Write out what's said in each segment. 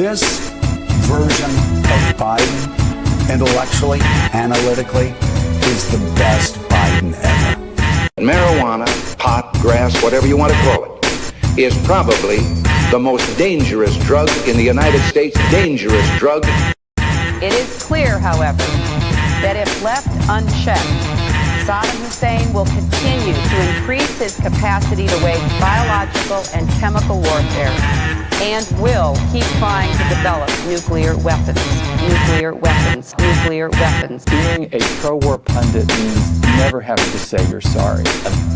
This version of Biden, intellectually, analytically, is the best Biden ever. Marijuana, pot, grass, whatever you want to call it, is probably the most dangerous drug in the United States. Dangerous drug. It is clear, however, that if left unchecked, Saddam Hussein will continue to increase his capacity to wage biological and chemical warfare and will keep trying to develop nuclear weapons. Being a pro-war pundit means never having to say you're sorry.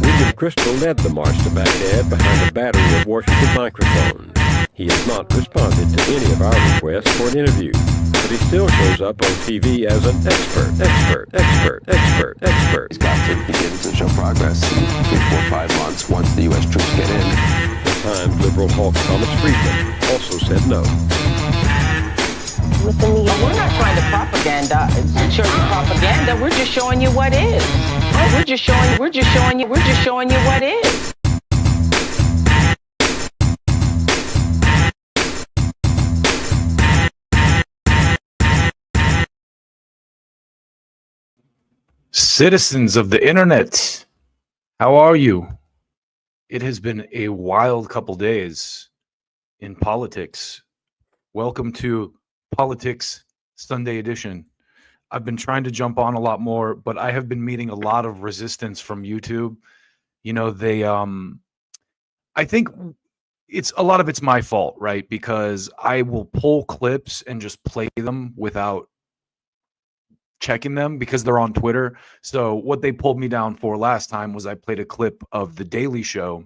William Crystal led the march to Baghdad behind a battery of Washington microphones. He has not responded to any of our requests for an interview, but he still shows up on TV as an expert. He's got to begin to show progress in 3, 4, 5 months once the U.S. troops get in. The Times liberal hawk Thomas Friedman also said no. With the media. We're not trying to show you propaganda. We're just showing you what is. We're just showing you what is. Citizens of the internet, how are you? It has been a wild couple days in politics. Welcome to Politics Sunday Edition. I've been trying to jump on a lot more, but I have been meeting a lot of resistance from YouTube. You know, I think a lot of it's my fault, right? Because I will pull clips and just play them without checking them because they're on Twitter. So what they pulled me down for last time was I played a clip of The Daily Show.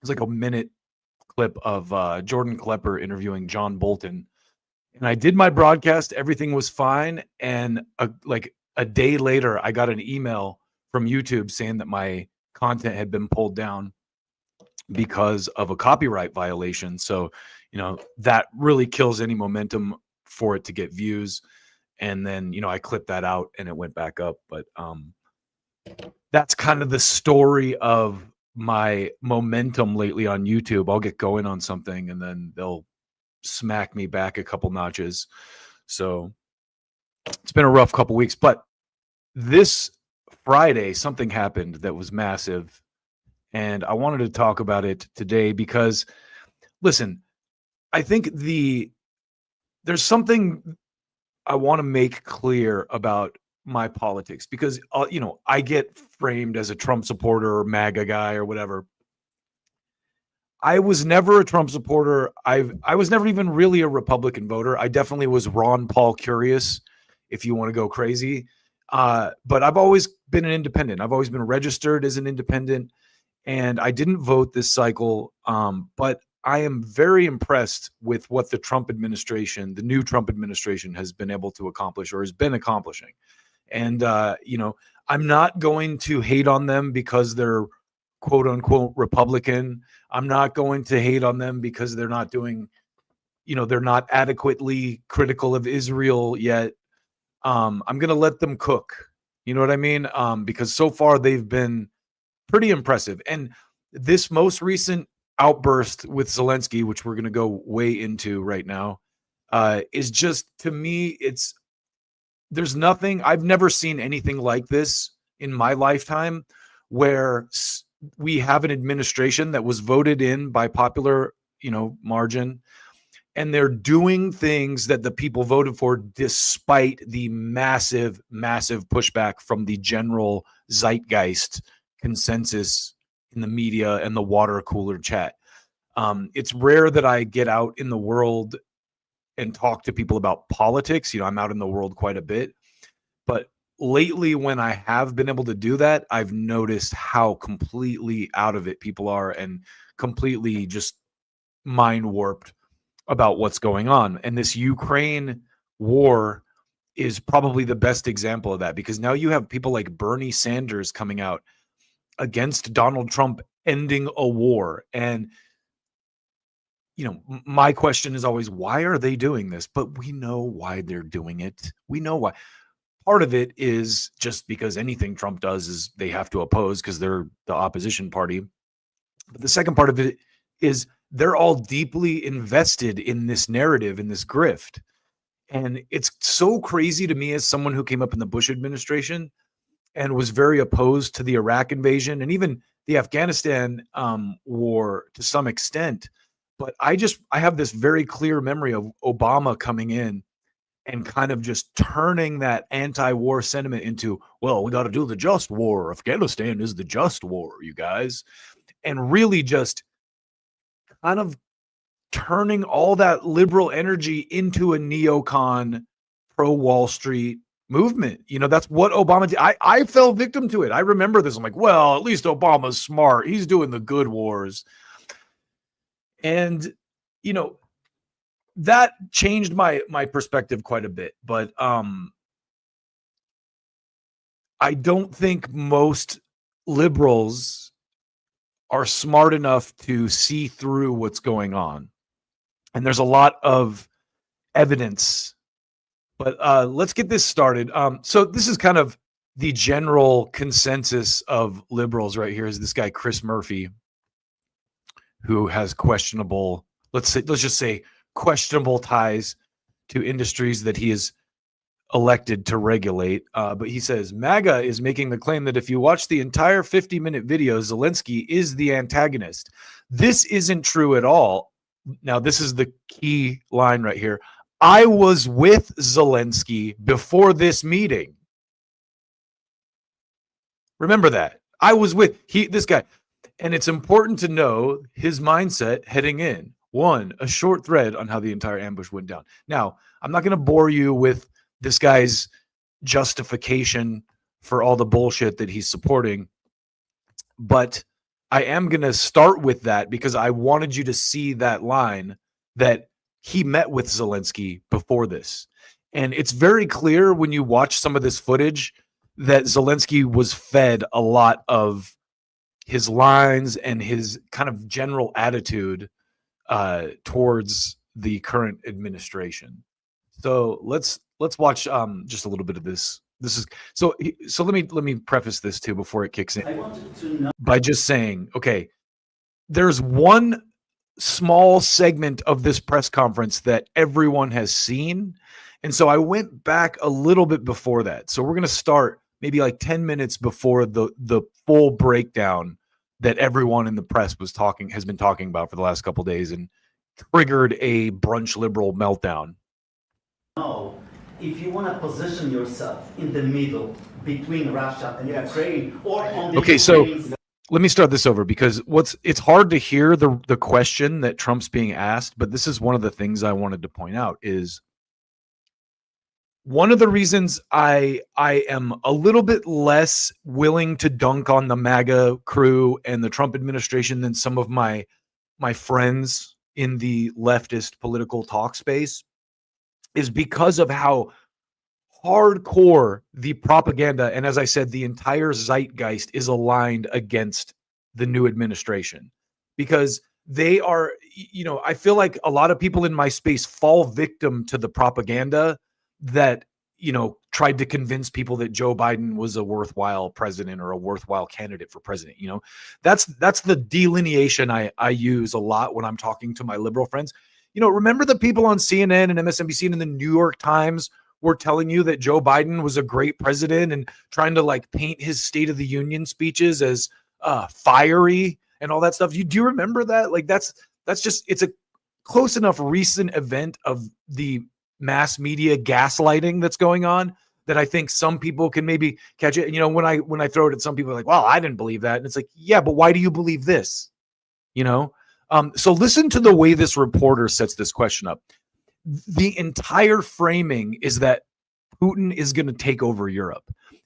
It's like a minute clip of Jordan Klepper interviewing John Bolton. And I did my broadcast. Everything was fine. And like a day later, I got an email from YouTube saying that my content had been pulled down because of a copyright violation. So, you know, that really kills any momentum for it to get views. And then, you know, I clipped that out and it went back up. But that's kind of the story of my momentum lately on YouTube. I'll get going on something and then they'll smack me back a couple notches. So it's been a rough couple weeks. But this Friday, something happened that was massive. And I wanted to talk about it today because, listen, I think there's something I want to make clear about my politics because, you know, I get framed as a Trump supporter or MAGA guy or whatever. I was never a Trump supporter. I was never even really a Republican voter. I definitely was Ron Paul curious, if you want to go crazy. But I've always been an independent. I've always been registered as an independent, and I didn't vote this cycle. But I am very impressed with what the Trump administration, the new Trump administration, has been able to accomplish or has been accomplishing. And, you know, I'm not going to hate on them because they're quote unquote Republican. I'm not going to hate on them because they're not doing, you know, they're not adequately critical of Israel yet. I'm going to let them cook. You know what I mean? Because so far they've been pretty impressive. And this most recent outburst with Zelensky, which we're going to go way into right now, is just, to me, there's nothing, I've never seen anything like this in my lifetime where we have an administration that was voted in by popular, you know, margin, and they're doing things that the people voted for despite the massive pushback from the general zeitgeist consensus in the media and the water cooler chat. It's rare that I get out in the world and talk to people about politics. You know, I'm out in the world quite a bit, but lately when I have been able to do that, I've noticed how completely out of it people are and completely just mind warped about what's going on. And this Ukraine war is probably the best example of that, because now you have people like Bernie Sanders coming out against Donald Trump ending a war. And, you know, my question is always, why are they doing this? But we know why they're doing it. We know why. Part of it is just because anything Trump does is they have to oppose because they're the opposition party. But the second part of it is they're all deeply invested in this narrative, in this grift. And it's so crazy to me as someone who came up in the Bush administration and was very opposed to the Iraq invasion and even the Afghanistan war to some extent. But I have this very clear memory of Obama coming in and kind of just turning that anti-war sentiment into, well, we got to do the just war. Afghanistan is the just war, you guys. And really just kind of turning all that liberal energy into a neocon pro-Wall Street movement. You know, that's what Obama did. I fell victim to it. I remember this. I'm like, well, at least Obama's smart. He's doing the good wars. And, you know, that changed my perspective quite a bit. But I don't think most liberals are smart enough to see through what's going on. And there's a lot of evidence. But let's get this started. So this is kind of the general consensus of liberals right here is this guy, Chris Murphy, who has questionable, let's just say questionable ties to industries that he is elected to regulate. But he says MAGA is making the claim that if you watch the entire 50-minute video, Zelensky is the antagonist. This isn't true at all. Now, this is the key line right here. I was with Zelensky before this meeting. Remember that. I was with this guy. And it's important to know his mindset heading in. One, a short thread on how the entire ambush went down. Now, I'm not going to bore you with this guy's justification for all the bullshit that he's supporting, but I am going to start with that because I wanted you to see that line that he met with Zelensky before this. And it's very clear when you watch some of this footage that Zelensky was fed a lot of his lines and his kind of general attitude towards the current administration. So let's watch just a little bit of this. This is so let me preface this too before it kicks in. I wanted to know by just saying, okay, there's one small segment of this press conference that everyone has seen. And so I went back a little bit before that. So we're going to start maybe like 10 minutes before the full breakdown that everyone in the press has been talking about for the last couple of days and triggered a brunch liberal meltdown. No, if you want to position yourself in the middle between Russia and Ukraine or on the okay, so let me start this over because it's hard to hear the question that Trump's being asked, but this is one of the things I wanted to point out is one of the reasons I am a little bit less willing to dunk on the MAGA crew and the Trump administration than some of my friends in the leftist political talk space is because of how hardcore the propaganda, and as I said, the entire zeitgeist is aligned against the new administration. Because they are, you know, I feel like a lot of people in my space fall victim to the propaganda that, you know, tried to convince people that Joe Biden was a worthwhile president or a worthwhile candidate for president. You know, that's the delineation I use a lot when I'm talking to my liberal friends. You know, remember the people on CNN and MSNBC and the New York Times were telling you that Joe Biden was a great president and trying to like paint his State of the Union speeches as fiery and all that stuff. Do you remember that? Like that's just, it's a close enough recent event of the mass media gaslighting that's going on that I think some people can maybe catch it. You know, when I throw it at some people like, well, I didn't believe that. And it's like, yeah, but why do you believe this? You know? So listen to the way this reporter sets this question up. The entire framing is that Putin is going to take over Europe.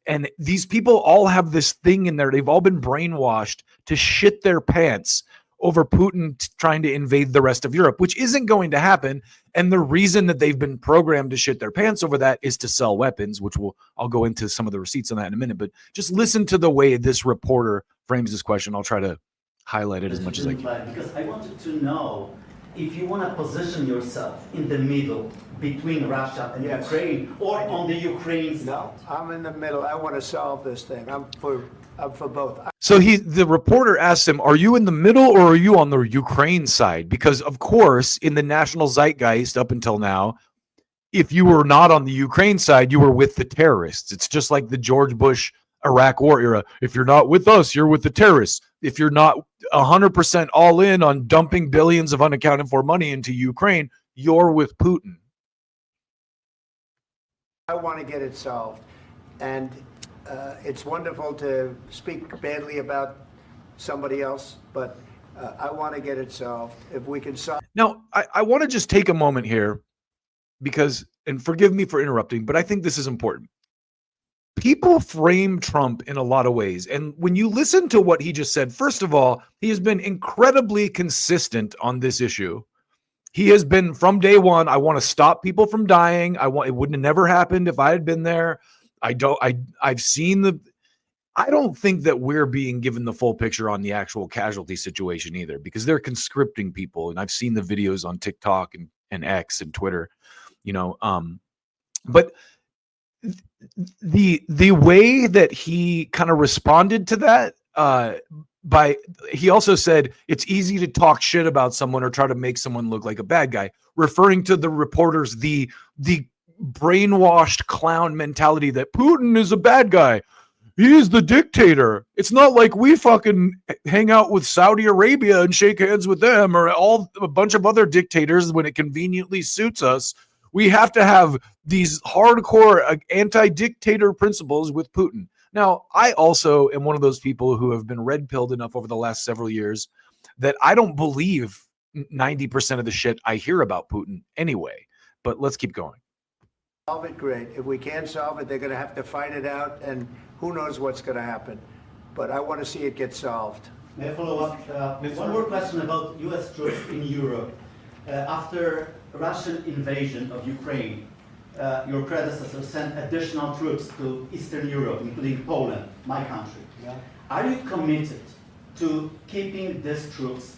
And these people all have this thing in there. They've all been brainwashed to shit their pants over Putin trying to invade the rest of Europe, which isn't going to happen. And the reason that they've been programmed to shit their pants over that is to sell weapons, which I'll go into some of the receipts on that in a minute. But just listen to the way this reporter frames this question. I'll try to highlight it as much as I can. Because I wanted to know if you want to position yourself in the middle between Russia and Ukraine, or on the Ukraine side. No, I'm in the middle. I want to solve this thing. I'm for both. So the reporter asked him, are you in the middle or are you on the Ukraine side? Because of course, in the national zeitgeist up until now, if you were not on the Ukraine side, you were with the terrorists. It's just like the George Bush Iraq war era. If you're not with us, you're with the terrorists. If you're not 100% all in on dumping billions of unaccounted for money into Ukraine, you're with Putin. I want to get it solved. And it's wonderful to speak badly about somebody else, but I want to get it solved. If we can solve. Now, I want to just take a moment here because, and forgive me for interrupting, but I think this is important. People frame Trump in a lot of ways. And when you listen to what he just said, first of all, he has been incredibly consistent on this issue. He has been from day one. I want to stop people from dying. It wouldn't have never happened if I had been there. I've seen I don't think that we're being given the full picture on the actual casualty situation either, because they're conscripting people. And I've seen the videos on TikTok and X and Twitter, but the way that he kind of responded to that, he also said it's easy to talk shit about someone or try to make someone look like a bad guy, referring to the reporters, the brainwashed clown mentality that Putin is a bad guy. He's the dictator. It's not like we fucking hang out with Saudi Arabia and shake hands with them or a bunch of other dictators when it conveniently suits us. We have to have these hardcore anti-dictator principles with Putin. Now, I also am one of those people who have been red-pilled enough over the last several years that I don't believe 90% of the shit I hear about Putin anyway. But let's keep going. Solve it, great. If we can't solve it, they're going to have to fight it out, and who knows what's going to happen. But I want to see it get solved. May I follow up? One more question about U.S. troops in Europe. After Russian invasion of Ukraine, your predecessor sent additional troops to Eastern Europe, including Poland, my country. Yeah. Are you committed to keeping these troops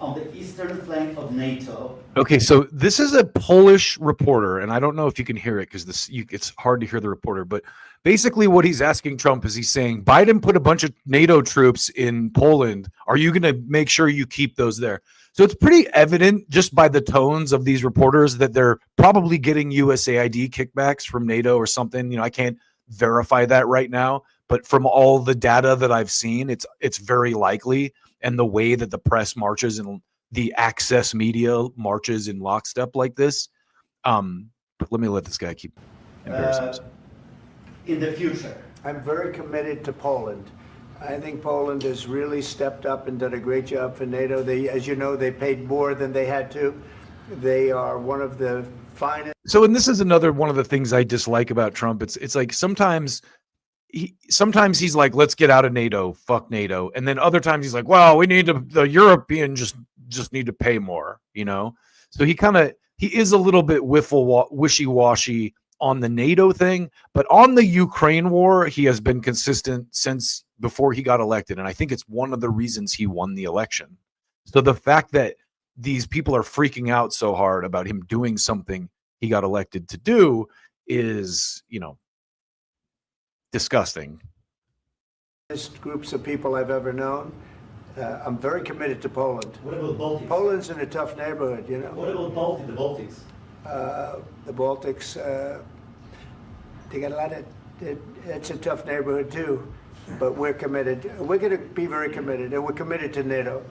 on the eastern flank of NATO? Okay, so this is a Polish reporter, and I don't know if you can hear it because it's hard to hear the reporter, but basically what he's asking Trump is he's saying, Biden put a bunch of NATO troops in Poland. Are you going to make sure you keep those there? So it's pretty evident just by the tones of these reporters that they're probably getting USAID kickbacks from NATO or something. I can't verify that right now, but from all the data that I've seen, it's very likely. And the way that the press marches and the access media marches in lockstep like this. But let me let this guy keep embarrassing himself. In the future, I'm very committed to Poland. I think Poland has really stepped up and done a great job for NATO. As you know, they paid more than they had to. They are one of the finest. So, and this is another one of the things I dislike about Trump. It's like sometimes he's like, let's get out of NATO, fuck NATO. And then other times he's like, well, we need the Europeans just need to pay more, So he is a little bit wishy-washy on the NATO thing, but on the Ukraine war, he has been consistent since before he got elected. And I think it's one of the reasons he won the election. So the fact that these people are freaking out so hard about him doing something he got elected to do is, disgusting. Groups of people I've ever known. I'm very committed to Poland. What about Baltics? Poland's in a tough neighborhood, What about the Baltics? The Baltics, they got a lot of, it's a tough neighborhood too, but we're committed. We're going to be very committed, and we're committed to NATO.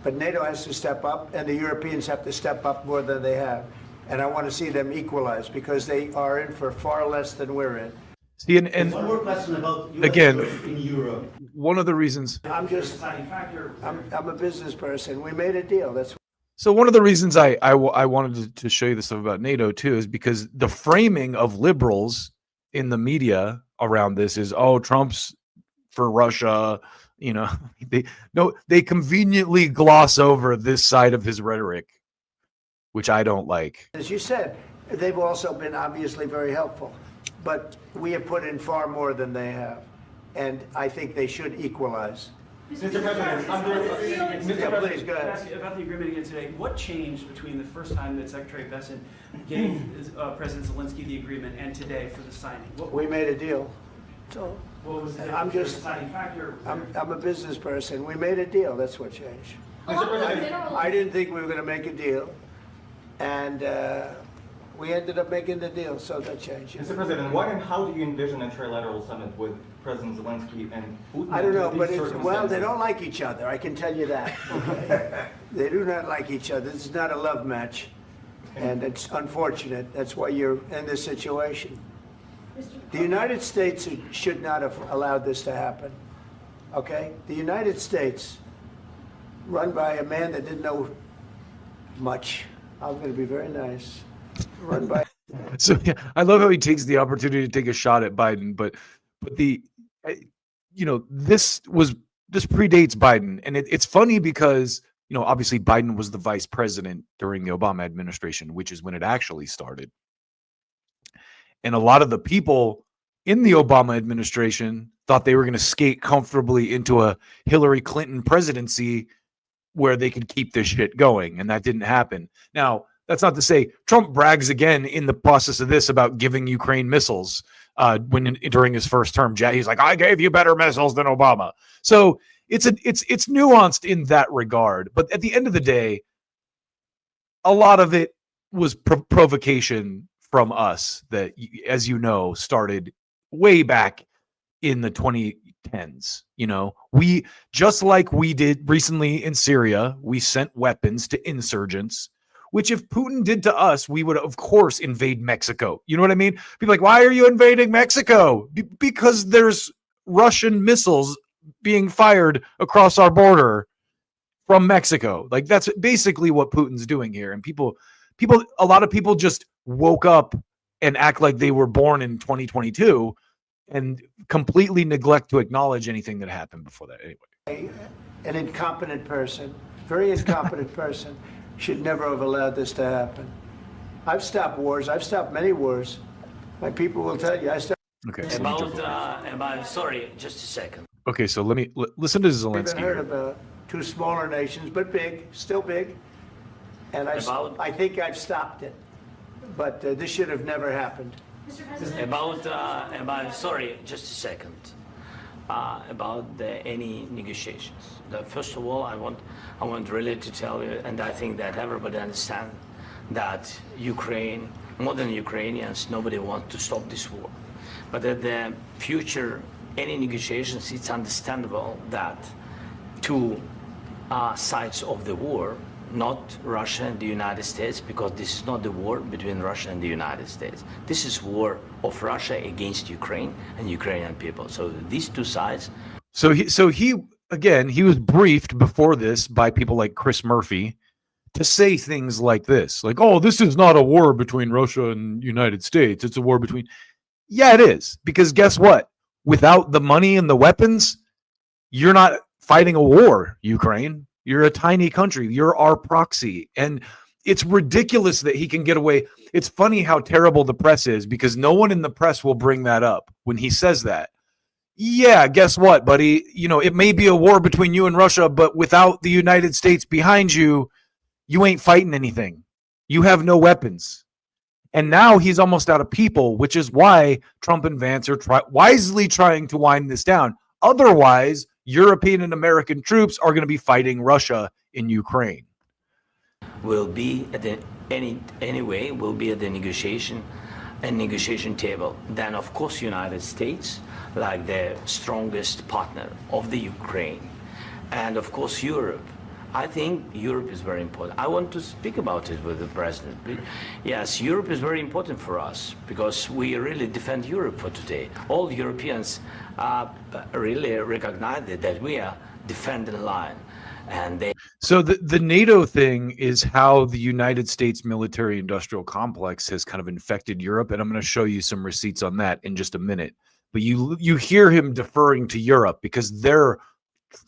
But NATO has to step up, and the Europeans have to step up more than they have. And I want to see them equalize because they are in for far less than we're in. See, and one more question about US again, in Europe. One of the reasons I'm a business person. We made a deal. That's so one of the reasons I wanted to show you this stuff about NATO too is because the framing of liberals in the media around this is, oh, Trump's for Russia. They conveniently gloss over this side of his rhetoric, which I don't like. As you said, they've also been obviously very helpful, but we have put in far more than they have, and I think they should equalize. Mr. President, please, go ahead. About the agreement again today, what changed between the first time that Secretary Bessent gave President Zelensky the agreement and today for the signing? We made a deal. So What was the I'm just, deciding factor? I'm a business person. We made a deal. That's what changed. Mr. President, I didn't think we were going to make a deal, and we ended up making the deal, so that changed. Mr. President, what and how do you envision a trilateral summit with President Zelensky and Putin? I don't know, under but these well, they circumstances? don't like each other. I can tell you that. Okay? They do not like each other. This is not a love match, and it's unfortunate. That's why you're in this situation. The United States should not have allowed this to happen. Okay? The United States, run by a man that didn't know much. I'm going to be very nice. Run by. So yeah, I love how he takes the opportunity to take a shot at Biden, but the, this predates Biden, and it's funny because obviously Biden was the vice president during the Obama administration, which is when it actually started, and a lot of the people in the Obama administration thought they were going to skate comfortably into a Hillary Clinton presidency where they could keep this shit going, and that didn't happen. Now, that's not to say Trump brags again in the process of this about giving Ukraine missiles during his first term. He's like, I gave you better missiles than Obama. So it's nuanced in that regard. But at the end of the day, a lot of it was provocation from us that, as you know, started way back in the 2010s. We, just like we did recently in Syria, we sent weapons to insurgents, which if Putin did to us, we would, of course, invade Mexico. You know what I mean? People like, why are you invading Mexico? Because there's Russian missiles being fired across our border from Mexico. Like, that's basically what Putin's doing here. And a lot of people just woke up and act like they were born in 2022 and completely neglect to acknowledge anything that happened before that anyway. An incompetent person, very incompetent person, should never have allowed this to happen. I've stopped wars. I've stopped many wars. My people will tell you. I stopped. Okay. So sorry, just a second. Okay, so let me listen to Zelensky. I've heard of two smaller nations, but big, still big. And I think I've stopped it. But this should have never happened. Sorry, just a second. About any negotiations. First of all, I want really to tell you, and I think that everybody understands that Ukraine, modern Ukrainians, nobody wants to stop this war. But at the future, any negotiations, it's understandable that two sides of the war, not Russia and the United States, because this is not the war between Russia and the United States. This is war of Russia against Ukraine and Ukrainian people. So these two sides. So he was briefed before this by people like Chris Murphy to say things like this, like, oh, this is not a war between Russia and United States. It's a war between. Yeah, it is. Because guess what? Without the money and the weapons, you're not fighting a war, Ukraine. You're a tiny country. You're our proxy. And it's ridiculous that he can get away. It's funny how terrible the press is because no one in the press will bring that up when he says that. Yeah, guess what, buddy? It may be a war between you and Russia, but without the United States behind you, you ain't fighting anything. You have no weapons. And now he's almost out of people, which is why Trump and Vance are wisely trying to wind this down. Otherwise, European and American troops are going to be fighting Russia in Ukraine. Will be at the will be at the negotiation table. Then, of course, United States, like the strongest partner of the Ukraine, and of course Europe. I think Europe is very important. I want to speak about it with the president. Yes, Europe is very important for us because we really defend Europe for today. All Europeans really recognize that we are defending line. And so the NATO thing is how the United States military industrial complex has kind of infected Europe. And I'm going to show you some receipts on that in just a minute. But you hear him deferring to Europe because they're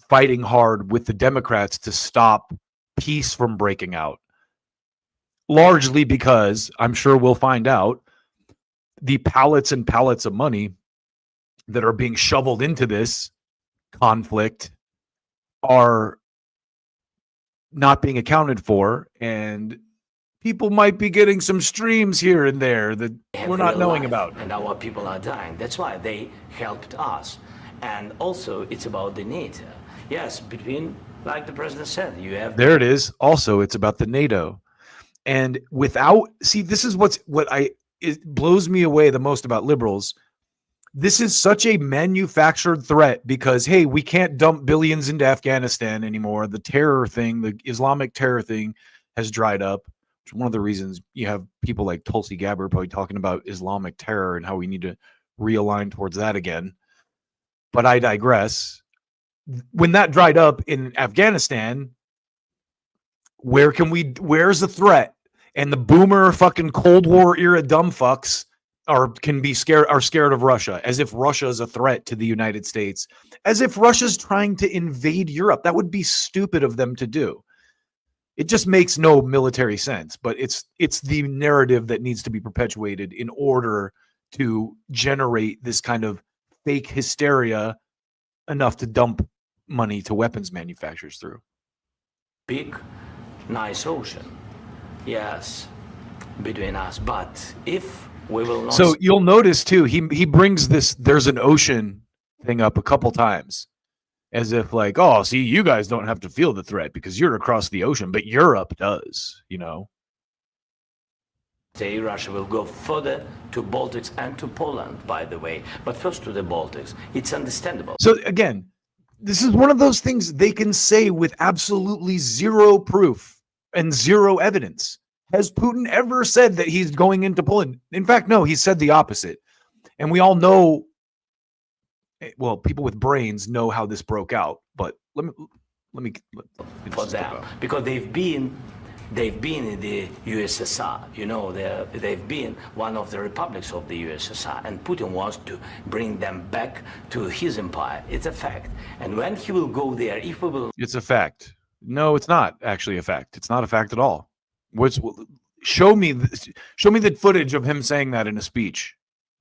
fighting hard with the Democrats to stop peace from breaking out. Largely because, I'm sure we'll find out, the pallets and pallets of money that are being shoveled into this conflict are not being accounted for, and people might be getting some streams here and there that we're not knowing about. And our people are dying. That's why they helped us. And also, it's about the NATO. Yes, between, like the president said, you have... There it is. Also, it's about the NATO. And without... See, this is it blows me away the most about liberals. This is such a manufactured threat because, hey, we can't dump billions into Afghanistan anymore. The terror thing, the Islamic terror thing has dried up. Which is one of the reasons you have people like Tulsi Gabbard probably talking about Islamic terror and how we need to realign towards that again. But I digress. When that dried up in Afghanistan, where's the threat? And the boomer fucking Cold War era dumb fucks are scared of Russia, as if Russia is a threat to the United States, as if Russia's trying to invade Europe. That would be stupid of them to do. It just makes no military sense, but it's the narrative that needs to be perpetuated in order to generate this kind of fake hysteria enough to dump money to weapons manufacturers through. Big, nice ocean, yes, between us. But if we will not... So you'll notice too, he brings this "there's an ocean" thing up a couple times, as if like, oh, see, you guys don't have to feel the threat because you're across the ocean, but Europe does, you know. Say Russia will go further to Baltics and to Poland, by the way, but first to the Baltics. It's understandable. So again, this is one of those things they can say with absolutely zero proof and zero evidence. Has Putin ever said that he's going into Poland? In fact, no, he said the opposite. And we all know, well, people with brains know how this broke out, but let me for them, because they've been in the USSR, you know, they've been one of the republics of the USSR, and Putin wants to bring them back to his empire. It's a fact. And when he will go there, if we will... It's a fact. No, it's not actually a fact. It's not a fact at all. Show me the footage of him saying that in a speech.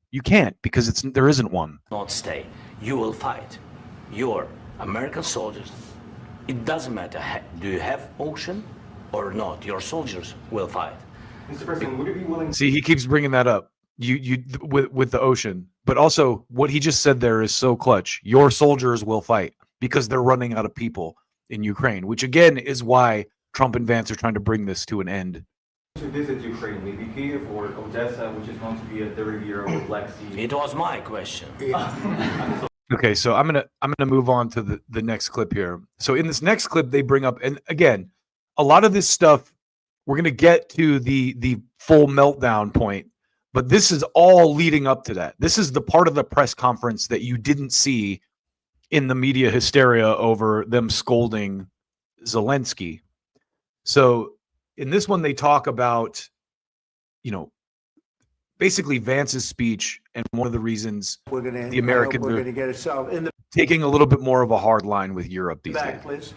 You can't, because there isn't one. Not stay. You will fight. You're American soldiers. It doesn't matter. Do you have ocean or not? Your soldiers will fight. Mr. President, would you be willing? See, he keeps bringing that up. You with the ocean, but also what he just said there is so clutch. Your soldiers will fight because they're running out of people in Ukraine, which again is why Trump and Vance are trying to bring this to an end. To visit Ukraine, maybe Kyiv or Odessa, which is going to be at the Riviera or Black Sea. It was my question. Okay, so I'm gonna move on to the next clip here. So in this next clip, they bring up, and again, a lot of this stuff we're gonna get to the full meltdown point, but this is all leading up to that. This is the part of the press conference that you didn't see in the media hysteria over them scolding Zelensky. So in this one, they talk about, basically Vance's speech and one of the reasons the Americans are taking a little bit more of a hard line with Europe these days. Please.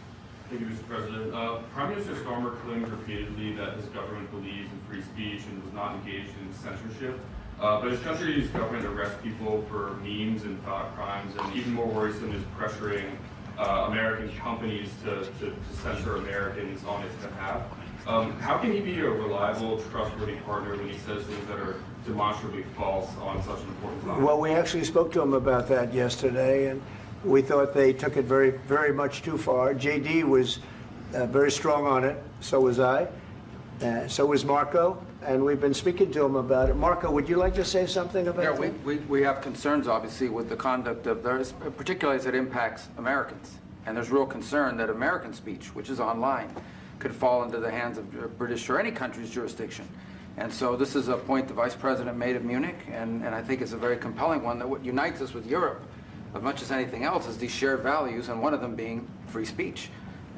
Thank you, Mr. President. Prime Minister Starmer claimed repeatedly that his government believes in free speech and was not engaged in censorship. But his country's government arrests people for memes and thought crimes, and even more worrisome is pressuring American companies to censor Americans on its behalf. How can he be a reliable, trustworthy partner when he says things that are demonstrably false on such an important topic? Well, we actually spoke to him about that yesterday, and we thought they took it very, very much too far. JD was very strong on it. So was I. So was Marco. And we've been speaking to him about it. Marco, would you like to say something about that? We have concerns, obviously, with the conduct of theirs, particularly as it impacts Americans. And there's real concern that American speech, which is online, could fall into the hands of British or any country's jurisdiction. And so this is a point the Vice President made at Munich, and I think it's a very compelling one, that what unites us with Europe, as much as anything else, is these shared values, and one of them being free speech.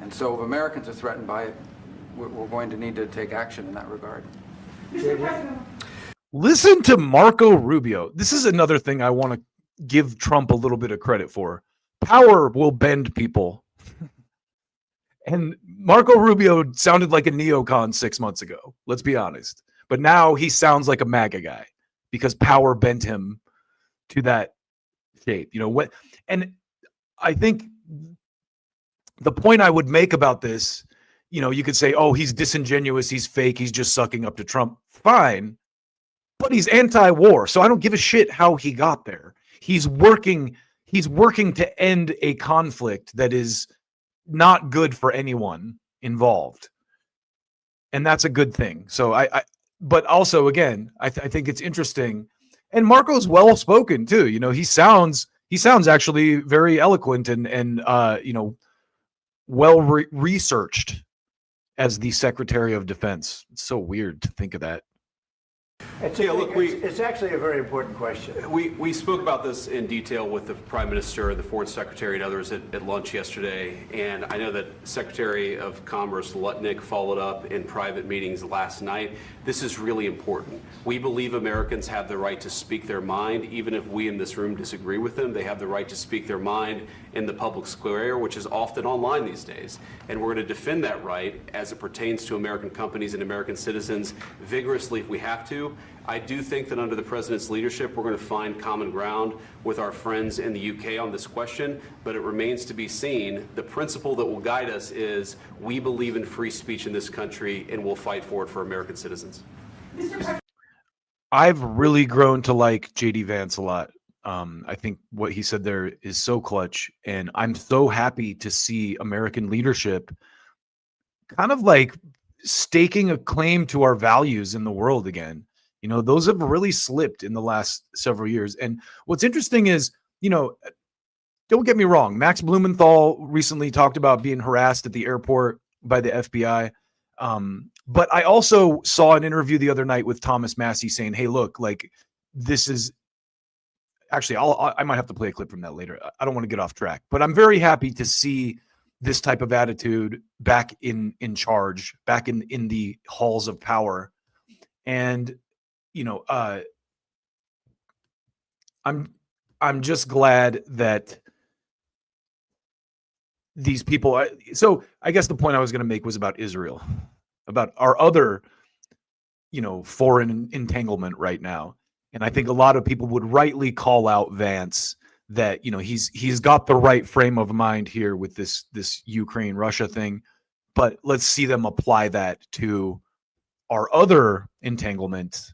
And so if Americans are threatened by it, we're going to need to take action in that regard. Listen to Marco Rubio. This is another thing I want to give Trump a little bit of credit for. Power will bend people. And Marco Rubio sounded like a neocon 6 months ago. Let's be honest. But now he sounds like a MAGA guy because power bent him to that shape. And I think the point I would make about this, you could say, oh, he's disingenuous, he's fake, he's just sucking up to Trump. Fine. But he's anti-war, so I don't give a shit how he got there. He's working to end a conflict that is not good for anyone involved. And that's a good thing. So but also again, I think it's interesting. And Marco's well spoken too. He sounds actually very eloquent and well researched as the Secretary of Defense. It's so weird to think of that. It's actually a very important question. We spoke about this in detail with the Prime Minister, the Foreign Secretary, and others at lunch yesterday. And I know that Secretary of Commerce Lutnick followed up in private meetings last night. This is really important. We believe Americans have the right to speak their mind, even if we in this room disagree with them. They have the right to speak their mind in the public square, which is often online these days. And we're going to defend that right as it pertains to American companies and American citizens vigorously if we have to. I do think that under the president's leadership, we're going to find common ground with our friends in the UK on this question, but it remains to be seen. The principle that will guide us is we believe in free speech in this country and we'll fight for it for American citizens. I've really grown to like J.D. Vance a lot. I think what he said there is so clutch, and I'm so happy to see American leadership kind of like staking a claim to our values in the world again. Those have really slipped in the last several years. And what's interesting is, don't get me wrong, Max Blumenthal recently talked about being harassed at the airport by the FBI. But I also saw an interview the other night with Thomas Massey saying, hey, look, like this is actually, I might have to play a clip from that later. I don't want to get off track, but I'm very happy to see this type of attitude back in charge, back in the halls of power. And I'm just glad that these people. So I guess the point I was going to make was about Israel, about our other, foreign entanglement right now. And I think a lot of people would rightly call out Vance that he's got the right frame of mind here with this Ukraine-Russia thing, but let's see them apply that to our other entanglement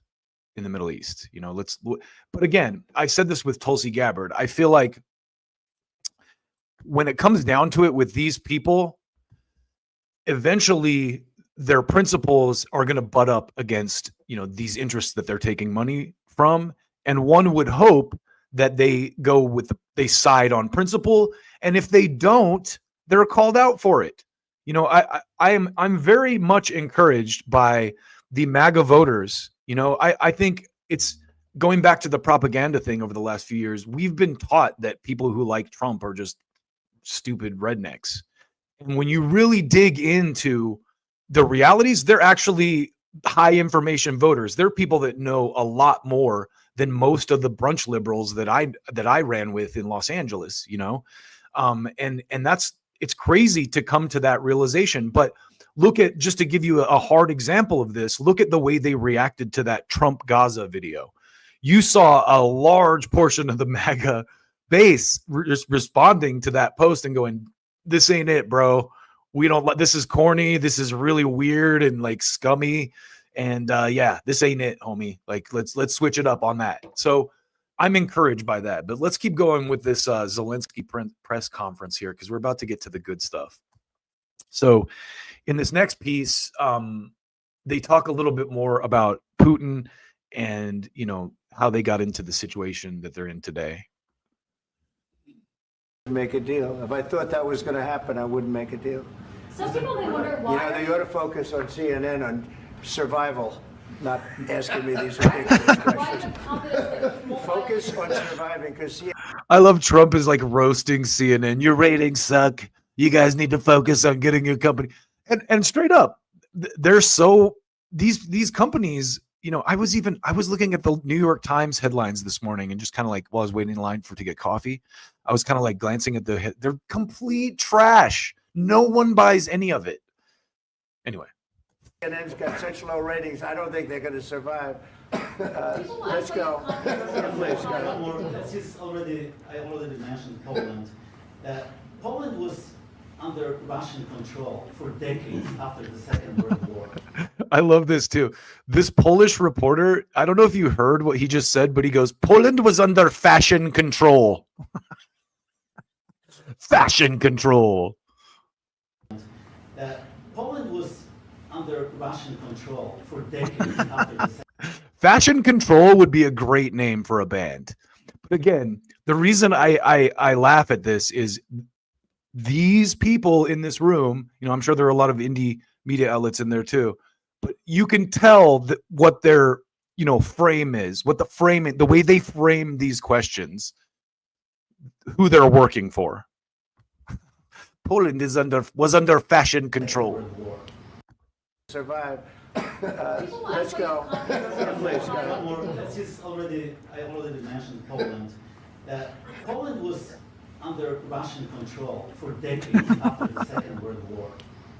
in the Middle East. But again, I said this with Tulsi Gabbard. I feel like when it comes down to it with these people, eventually their principles are going to butt up against, these interests that they're taking money from. And one would hope that they they side on principle. And if they don't, they're called out for it. I'm very much encouraged by the MAGA voters. I think it's going back to the propaganda thing over the last few years. We've been taught that people who like Trump are just stupid rednecks. And when you really dig into the realities, they're actually high information voters. They're people that know a lot more than most of the brunch liberals that I ran with in Los Angeles, and it's crazy to come to that realization. But look at, just to give you a hard example of this, look at the way they reacted to that Trump Gaza video. You saw a large portion of the MAGA base responding to that post and going, this ain't it, bro. We don't like, this is corny. This is really weird and like scummy. And yeah, this ain't it, homie. Like, let's switch it up on that. So I'm encouraged by that, but let's keep going with this Zelensky press conference here, because we're about to get to the good stuff. So in this next piece, they talk a little bit more about Putin and, how they got into the situation that they're in today. Make a deal. If I thought that was going to happen, I wouldn't make a deal. Some people may wonder why. They ought to focus on CNN on survival, not asking me these ridiculous questions. Focus on surviving, because I love Trump is like roasting CNN. Your ratings suck. You guys need to focus on getting your company. And straight up, they're so these companies. I was looking at the New York Times headlines this morning and just kind of like, while I was waiting in line to get coffee, I was kind of like glancing at they're complete trash. No one buys any of it. Anyway. CNN's got such low ratings, I don't think they're going to survive. Let's go. Please, I already mentioned Poland. Poland was under Russian control for decades after the Second World War. I love this too. This Polish reporter, I don't know if you heard what he just said, but he goes, Poland was under fashion control. Fashion control. Poland was under Russian control for decades after the Fashion Control would be a great name for a band. But again, the reason I laugh at this is these people in this room, you know, I'm sure there are a lot of indie media outlets in there too, but you can tell that what their, you know, frame is, what the frame, the way they frame these questions, who they're working for. Poland was under fashion control. Survive. Let's go. Please, go. I already mentioned Poland. Poland was under Russian control for decades after the Second World War.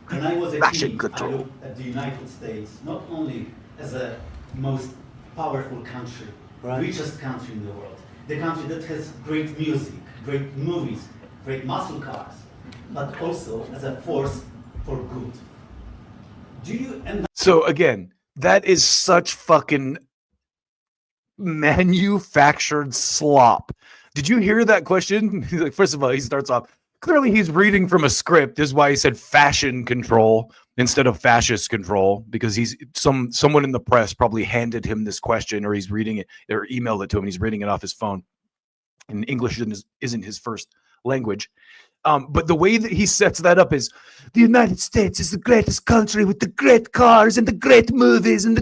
When I was a kid, I looked at the United States not only as a most powerful country, richest country in the world, the country that has great music, great movies, great muscle cars, but also as a force for good. So again, that is such fucking manufactured slop. Did you hear that question? He's like, first of all, he starts off, clearly he's reading from a script. This is why he said fashion control instead of fascist control, because he's someone in the press probably handed him this question, or he's reading it or emailed it to him and he's reading it off his phone. And English isn't his first language. But the way that he sets that up is the United States is the greatest country with the great cars and the great movies and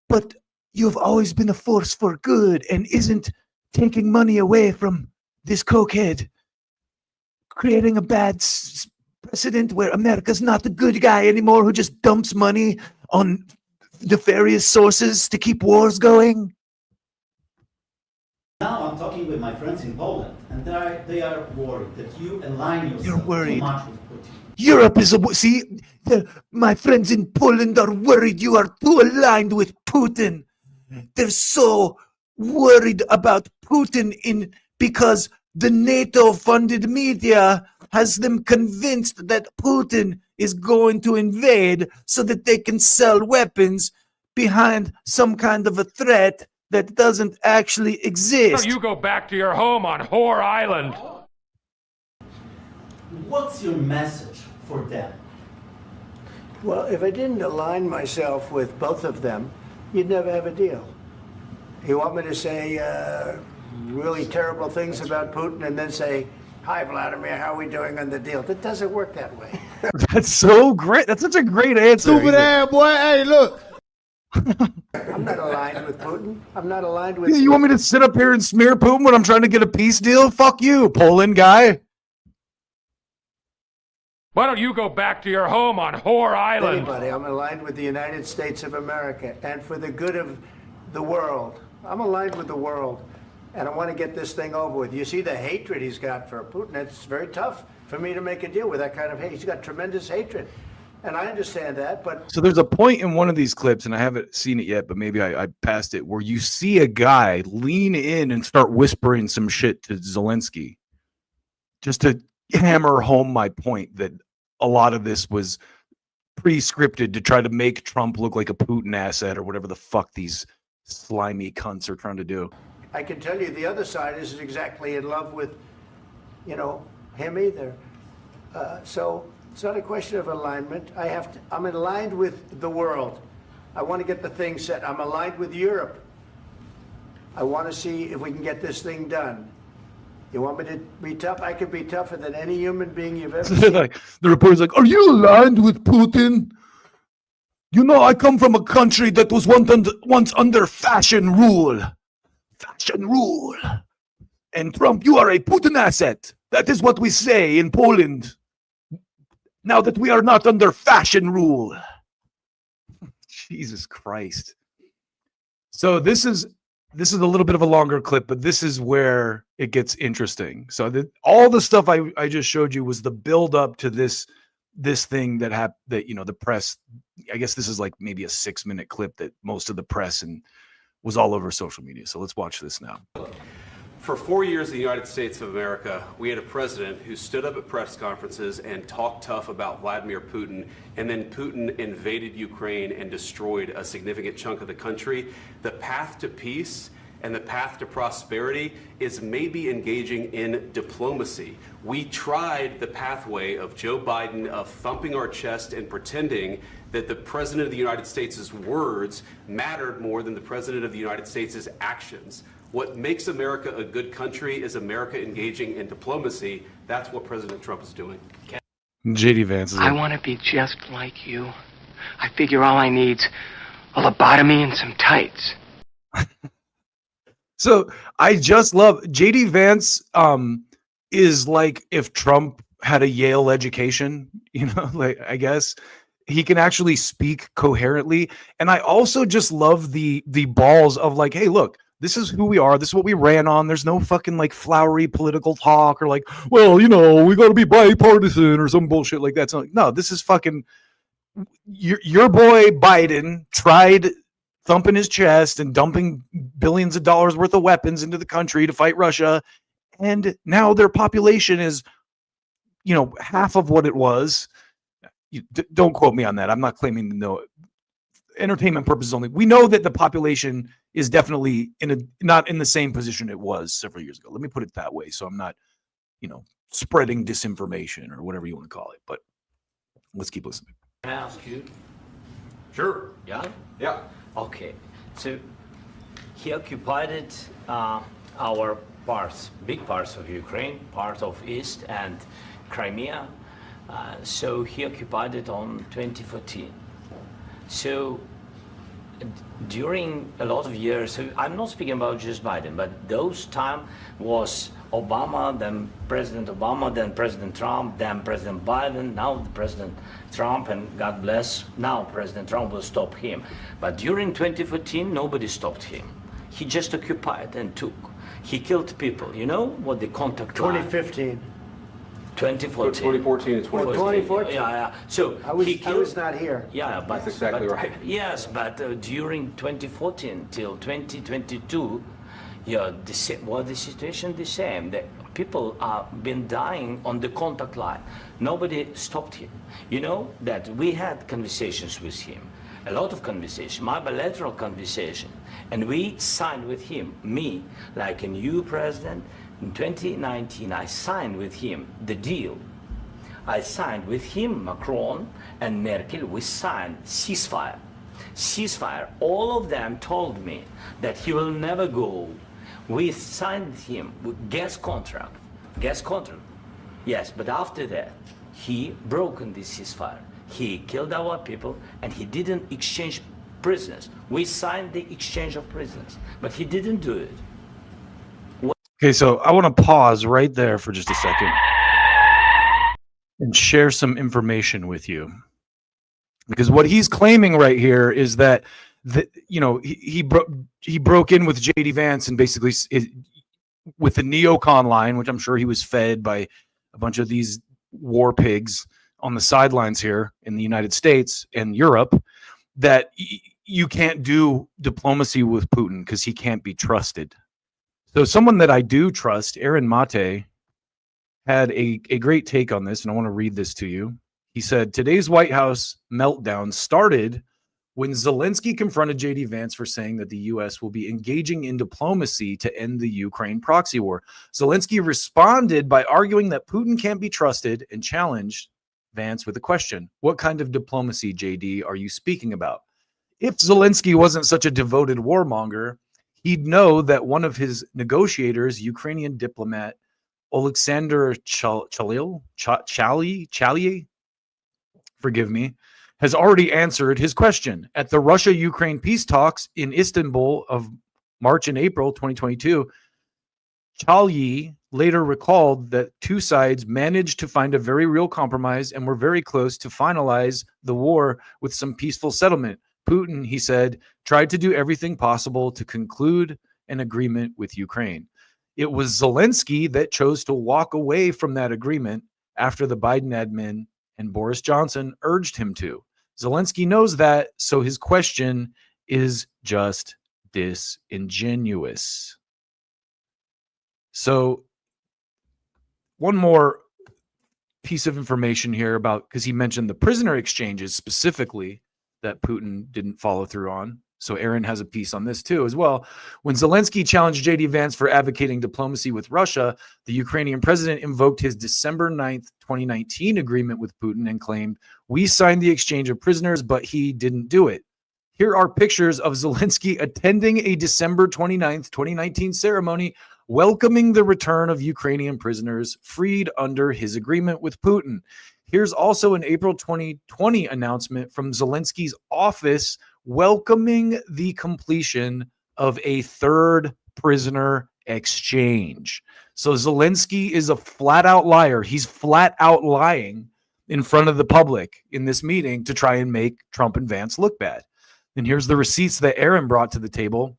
but you've always been a force for good and isn't taking money away from this cokehead, creating a bad precedent where America's not the good guy anymore who just dumps money on nefarious sources to keep wars going. Now I'm talking with my friends in Poland, and they are worried that you align yourself too much with Putin. Europe is my friends in Poland are worried you are too aligned with Putin. They're so worried about Putin because the NATO-funded media has them convinced that Putin is going to invade so that they can sell weapons behind some kind of a threat that doesn't actually exist. You go back to your home on Whore Island. What's your message for them? Well, if I didn't align myself with both of them, you'd never have a deal. You want me to say really terrible things about Putin and then say, hi, Vladimir, how are we doing on the deal? That doesn't work that way. That's so great. That's such a great answer. Stupid ass boy. Hey, look. I'm not aligned with Putin. I'm not aligned with... You want me to sit up here and smear Putin when I'm trying to get a peace deal? Fuck you, Poland guy. Why don't you go back to your home on Whore Island? Anybody, I'm aligned with the United States of America and for the good of the world. I'm aligned with the world, and I want to get this thing over with. You see the hatred he's got for Putin. It's very tough for me to make a deal with that kind of hate. He's got tremendous hatred. And I understand that, but... So there's a point in one of these clips, and I haven't seen it yet, but maybe I passed it, where you see a guy lean in and start whispering some shit to Zelensky, just to hammer home my point that a lot of this was pre-scripted to try to make Trump look like a Putin asset or whatever the fuck these slimy cunts are trying to do. I can tell you the other side isn't exactly in love with, him either. So... it's not a question of alignment. I'm aligned with the world. I want to get the thing set. I'm aligned with Europe. I want to see if we can get this thing done. You want me to be tough? I could be tougher than any human being you've ever seen. The reporter's like, are you aligned with Putin? You know, I come from a country that was once under fashion rule. Fashion rule. And Trump, you are a Putin asset. That is what we say in Poland. Now that we are not under fashion rule. Jesus Christ. So this is a little bit of a longer clip, but this is where it gets interesting. So all the stuff I just showed you was the build up to this thing that happened, that, the press, I guess this is like maybe a 6-minute clip that most of the press and was all over social media. So let's watch this now. For 4 years in the United States of America, we had a president who stood up at press conferences and talked tough about Vladimir Putin, and then Putin invaded Ukraine and destroyed a significant chunk of the country. The path to peace and the path to prosperity is maybe engaging in diplomacy. We tried the pathway of Joe Biden of thumping our chest and pretending that the President of the United States' words mattered more than the President of the United States' actions. What makes America a good country is America engaging in diplomacy. That's what President Trump is doing. JD Vance is I want to be just like you. I figure all I need's a lobotomy and some tights. So I just love JD Vance is like if Trump had a Yale education, like I guess he can actually speak coherently. And I also just love the balls of like, hey, look, this is who we are. This is what we ran on. There's no fucking like flowery political talk or like, well, we got to be bipartisan or some bullshit like that. So, like, no, this is fucking your boy Biden tried thumping his chest and dumping billions of dollars worth of weapons into the country to fight Russia. And now their population is, half of what it was. Don't quote me on that. I'm not claiming to know it. Entertainment purposes only. We know that the population is definitely not in the same position it was several years ago. Let me put it that way. So I'm not, spreading disinformation or whatever you want to call it. But let's keep listening. Can I ask you? Sure. Yeah? Yeah. Okay. So he occupied our parts, big parts of Ukraine, part of East and Crimea. So he occupied it on 2014. So during a lot of years, so I'm not speaking about just Biden, but those time was Obama, then President Obama, then President Trump, then President Biden, now President Trump, and God bless, now President Trump will stop him. But during 2014, nobody stopped him. He just occupied and took. He killed people. You know what the contact 2015. 2014. 2014 and 2014. Yeah. So I was not here. Yeah, but that's exactly but, right. Yes, but during 2014 till 2022, the situation the same. The people have been dying on the contact line. Nobody stopped him. You know that we had conversations with him, a lot of conversation, my bilateral conversation, and we signed with him, me, like a new president. In 2019, I signed with him the deal. I signed with him, Macron and Merkel, we signed ceasefire. Ceasefire. All of them told me that he will never go. We signed with him with gas contract. Yes, but after that, he broken this ceasefire. He killed our people and he didn't exchange prisoners. We signed the exchange of prisoners, but he didn't do it. Okay, so I want to pause right there for just a second and share some information with you. Because what he's claiming right here is that he broke in with JD Vance and basically with the neocon line, which I'm sure he was fed by a bunch of these war pigs on the sidelines here in the United States and Europe, that you can't do diplomacy with Putin because he can't be trusted. So someone that I do trust, Aaron Mate, had a great take on this, and I want to read this to you. He said, today's White House meltdown started when Zelensky confronted JD Vance for saying that the U.S. will be engaging in diplomacy to end the Ukraine proxy war. Zelensky responded by arguing that Putin can't be trusted and challenged Vance with a question. What kind of diplomacy, JD, are you speaking about? If Zelensky wasn't such a devoted warmonger, he'd know that one of his negotiators, Ukrainian diplomat Oleksandr Chalyi, forgive me, has already answered his question. At the Russia-Ukraine peace talks in Istanbul of March and April 2022, Chalyi later recalled that two sides managed to find a very real compromise and were very close to finalize the war with some peaceful settlement. Putin, he said, tried to do everything possible to conclude an agreement with Ukraine. It was Zelensky that chose to walk away from that agreement after the Biden admin and Boris Johnson urged him to. Zelensky knows that, so his question is just disingenuous. So one more piece of information here about, because he mentioned the prisoner exchanges specifically that Putin didn't follow through on. So Aaron has a piece on this too as well. When Zelensky challenged J.D. Vance for advocating diplomacy with Russia, the Ukrainian president invoked his December 9th, 2019 agreement with Putin and claimed, "We signed the exchange of prisoners, but he didn't do it." Here are pictures of Zelensky attending a December 29th, 2019 ceremony welcoming the return of Ukrainian prisoners freed under his agreement with Putin. Here's also an April 2020 announcement from Zelensky's office welcoming the completion of a third prisoner exchange. So Zelensky is a flat out liar. He's flat out lying in front of the public in this meeting to try and make Trump and Vance look bad. And here's the receipts that Aaron brought to the table.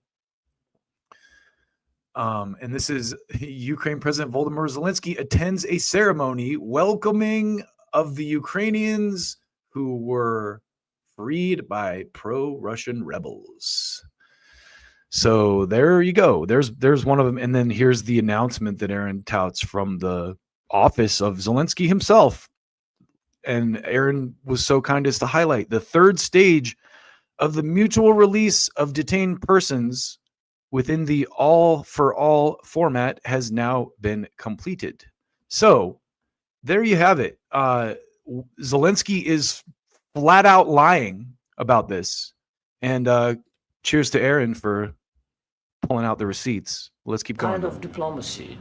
And this is Ukraine President Volodymyr Zelensky attends a ceremony welcoming of the Ukrainians who were freed by pro-Russian rebels. So there you go. There's one of them. And then here's the announcement that Aaron touts from the office of Zelensky himself. And Aaron was so kind as to highlight the third stage of the mutual release of detained persons within the all-for-all format has now been completed. So there you have it. Zelensky is flat out lying about this. And cheers to Aaron for pulling out the receipts. Let's keep going. Kind of diplomacy,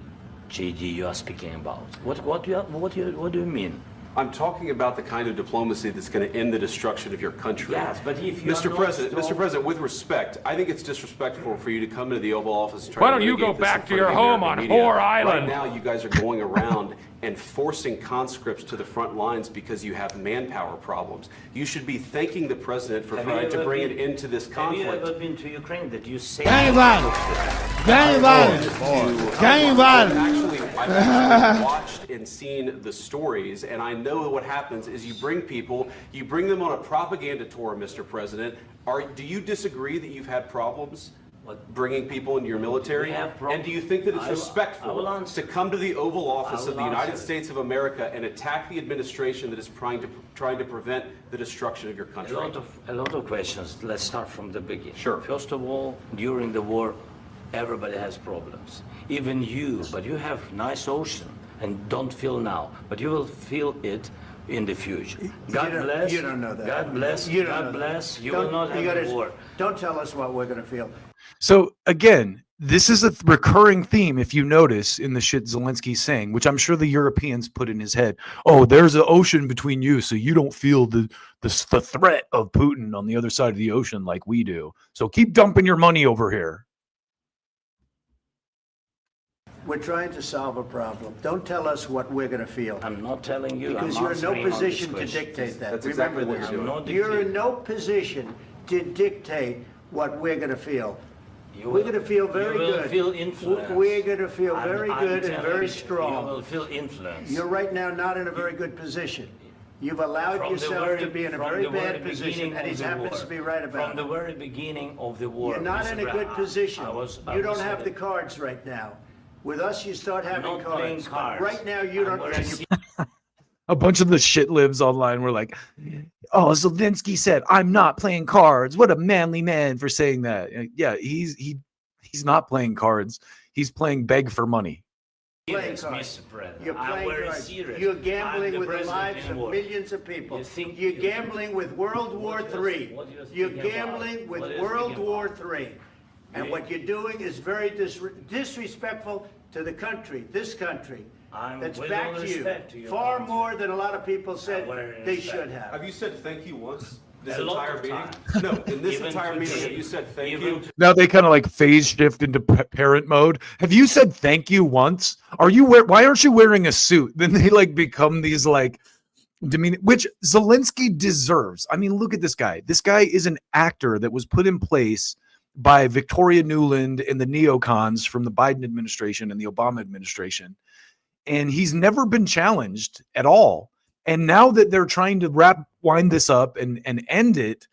JD, you are speaking about. What do you mean? I'm talking about the kind of diplomacy that's going to end the destruction of your country. Yes, but if you Mr. President, with respect, I think it's disrespectful for you to come into the Oval Office and try Why to don't you go mitigate this back in to front your of the home American on media. Whore Island? Right now, you guys are going around and forcing conscripts to the front lines because you have manpower problems. You should be thanking the president for trying to bring an end to this conflict. Have you ever been to Ukraine that you say... Actually, I've watched and seen the stories, and I know what happens is you bring people, you bring them on a propaganda tour, Mr. President. Do you disagree that you've had problems bringing people into your military? And do you think that it's respectful to come to the Oval Office of the United States of America and attack the administration that is trying to prevent the destruction of your country? A lot of questions. Let's start from the beginning. Sure. First of all, during the war, everybody has problems. Even you, but you have nice ocean and don't feel now, but you will feel it in the future. God bless. You don't know that. God bless. God bless. You will not have a war. Don't tell us what we're going to feel. So again, this is a recurring theme, if you notice, in the shit Zelensky's saying, which I'm sure the Europeans put in his head. Oh, there's an ocean between you, so you don't feel the threat of Putin on the other side of the ocean like we do. So keep dumping your money over here. We're trying to solve a problem. Don't tell us what we're going to feel. I'm not telling you. Because you're in no position to dictate that. That's Remember exactly what this. you're doing. You're in no position to dictate what we're going to feel. We're going to feel very good. You will feel influence. We're going to feel very good and very strong. You will feel influence. You're right now not in a very good position. You've allowed yourself to be in a very bad position, and he happens to be right about it. From the very beginning of the war. You're not in a good position. You don't have the cards right now. With us, you start having cards. But right now, you don't. A bunch of the shit libs online were like, oh, Zelensky said, I'm not playing cards. What a manly man for saying that. Yeah, he's not playing cards. He's playing beg for money. You're playing cards. You're gambling with the lives of millions of people. You're gambling with World War III. You're gambling with World War III. And what you're doing is very disrespectful to the country, this country, that's back to you, far more than a lot of people said they should have. Have you said thank you once? This entire meeting? No, in this entire meeting, have you said thank you? Now they kind of like phase shift into parent mode. Have you said thank you once? Why aren't you wearing a suit? Then they like become these like demean, which Zelensky deserves. I mean, look at this guy. This guy is an actor that was put in place by Victoria Nuland and the neocons from the Biden administration and the Obama administration. And he's never been challenged at all. And now that they're trying to wind this up and end it,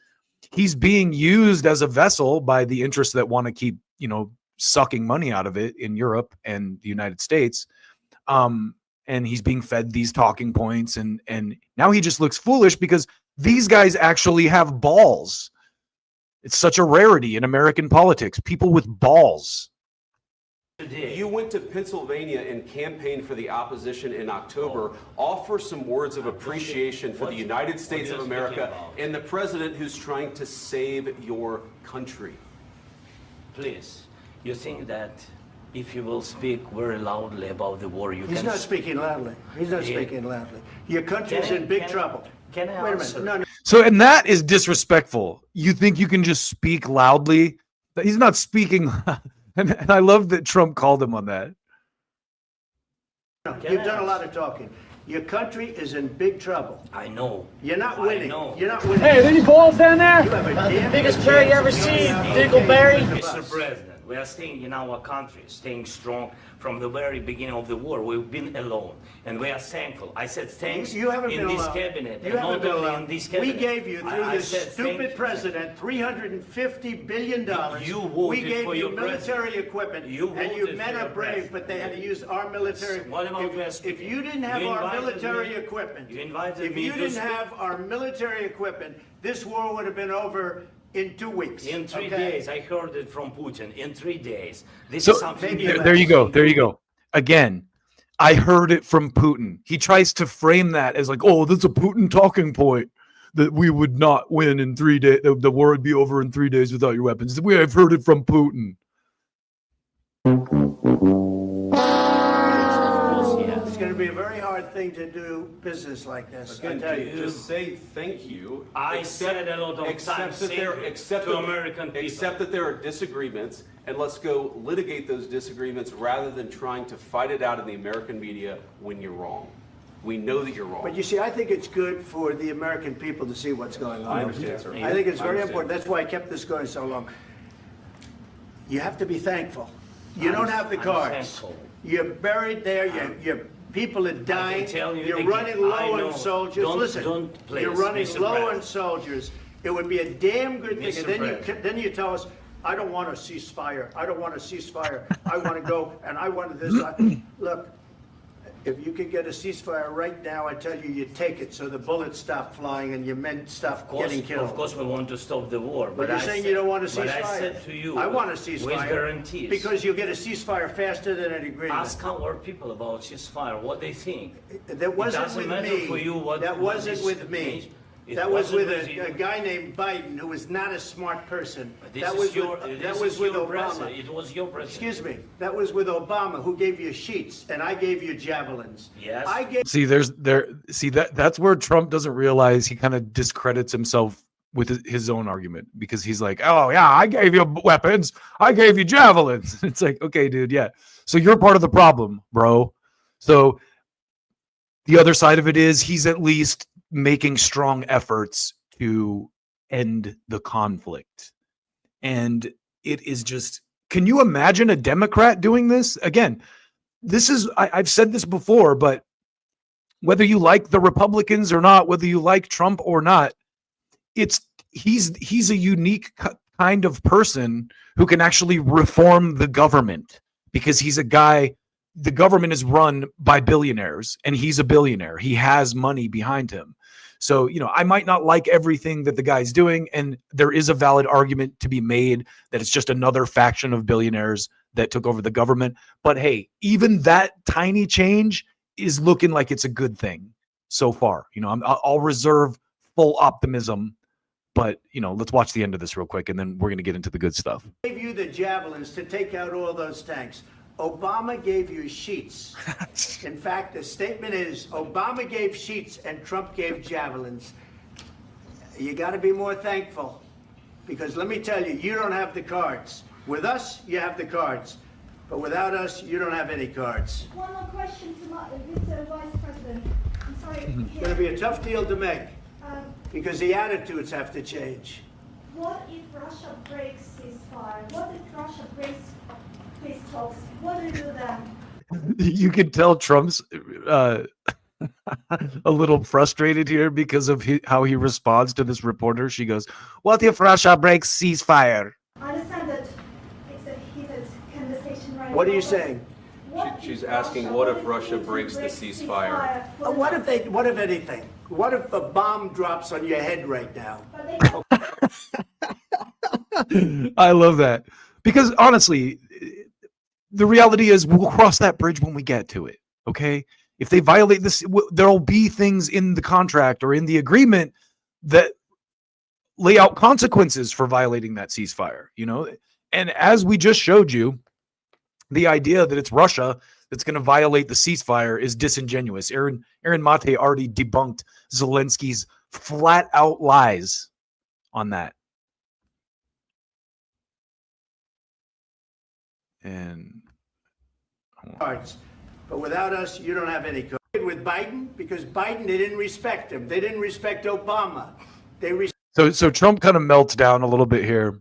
he's being used as a vessel by the interests that want to keep, sucking money out of it in Europe and the United States. And he's being fed these talking points, and now he just looks foolish because these guys actually have balls. It's such a rarity in American politics, people with balls. You went to Pennsylvania and campaigned for the opposition in October. Offer some words of appreciation for the United States of America and the president who's trying to save your country. Please, you think that if you will speak very loudly about the war, you can... He's not speaking loudly. He's not speaking loudly. Your country's in big trouble. Can I Wait a answer? minute. No, no. So, and that is disrespectful. You think you can just speak loudly? He's not speaking. And I love that Trump called him on that. No, you've done a lot of talking. Your country is in big trouble. I know. You're not I winning. know. You're not winning. Hey, are there any balls down there? You have a damn Biggest good berry you chance ever of seen, out. Dingleberry? Mr. President, we are staying in our country, staying strong from the very beginning of the war. We've been alone, and we are thankful. I said thanks You haven't in been this alone. cabinet, You and haven't not been only alone. in this We cabinet. gave you, through I this said stupid president, $350 billion. You voted we gave for you your military president. equipment, You and you voted men for are your brave, president. but they had to use our military. What about If you didn't have our military equipment, you invited if me you to didn't speak. have our military equipment, this war would have been over in 2 weeks. In 3 days, I heard it from Putin. In 3 days, this So is something. there you go. There you go. Again, I heard it from Putin. He tries to frame that as like, oh, that's a Putin talking point, that we would not win in 3 days. The war would be over in 3 days without your weapons. We have heard it from Putin. It's going to be a very hard thing to do business like this. Again, I tell you. just say thank you. I said a lot of times to American people. Accept that there are disagreements, and let's go litigate those disagreements rather than trying to fight it out in the American media when you're wrong. We know that you're wrong. But you see, I think it's good for the American people to see what's going on. I understand, sir. I think it's I very understand. important. That's why I kept this going so long. You have to be thankful. You don't have the I'm cards. thankful. You're buried there. Your people are dying. tell you You're again, running I low know. on soldiers. Don't- Listen, don't please, you're running Mr. low President. on soldiers. It would be a damn good thing. Mr. And President. then you tell us, I don't want a ceasefire. I don't want a ceasefire. I want to go, and I want this. Look, if you could get a ceasefire right now, I tell you, you take it so the bullets stop flying and your men stop getting killed. Of course, we want to stop the war. But you're saying you don't want a ceasefire? But I said to you, I want a with ceasefire. guarantees. Because you'll get a ceasefire faster than an agreement. Ask our people about ceasefire, what they think. That wasn't doesn't with matter me. for you what- That what wasn't is- with me. It That was wasn't with with you. a guy named Biden, who was not a smart person. This That is was your, with, this that was is with your Obama. president. It was your president. Excuse me. That was with Obama, who gave you sheets, and I gave you javelins. Yes. I gave. See, that's where Trump doesn't realize he kind of discredits himself with his own argument, because he's like, oh yeah, I gave you weapons, I gave you javelins. It's like, okay, dude, yeah. So you're part of the problem, bro. So the other side of it is he's at least making strong efforts to end the conflict. And it is just, can you imagine a Democrat doing this? Again, this is, I've said this before, but whether you like the Republicans or not, whether you like Trump or not, he's a unique kind of person who can actually reform the government, because he's a guy, the government is run by billionaires and he's a billionaire. He has money behind him. So, you know, I might not like everything that the guy's doing, and there is a valid argument to be made that it's just another faction of billionaires that took over the government. But hey, even that tiny change is looking like it's a good thing so far. You know, I'll reserve full optimism, but, you know, let's watch the end of this real quick, and then we're going to get into the good stuff. Gave you the javelins to take out all those tanks. Obama gave you sheets. In fact, the statement is Obama gave sheets and Trump gave javelins. You got to be more thankful, because let me tell you, you don't have the cards. With us, you have the cards. But without us, you don't have any cards. One more question to Mr. Vice President. I'm sorry. It's going to be a tough deal to make, Um, because the attitudes have to change. what if Russia breaks ceasefire? What if Russia breaks peace talks? What do you do then? You can tell Trump's a little frustrated here because of how he responds to this reporter. She goes, "What if Russia breaks ceasefire?" I understand that it's a heated What are you saying? She's asking, what if Russia breaks the ceasefire? What if anything? What if a bomb drops on your head right now? I love that. Because honestly, the reality is we'll cross that bridge when we get to it. Okay? If they violate this, there'll be things in the contract or in the agreement that lay out consequences for violating that ceasefire, you know? And as we just showed you, the idea that it's Russia that's going to violate the ceasefire is disingenuous. Aaron Mate already debunked Zelensky's flat out lies on that. And but without us, you don't have any code. With Biden, because Biden, they didn't respect him. They didn't respect Obama. So Trump kind of melts down a little bit here,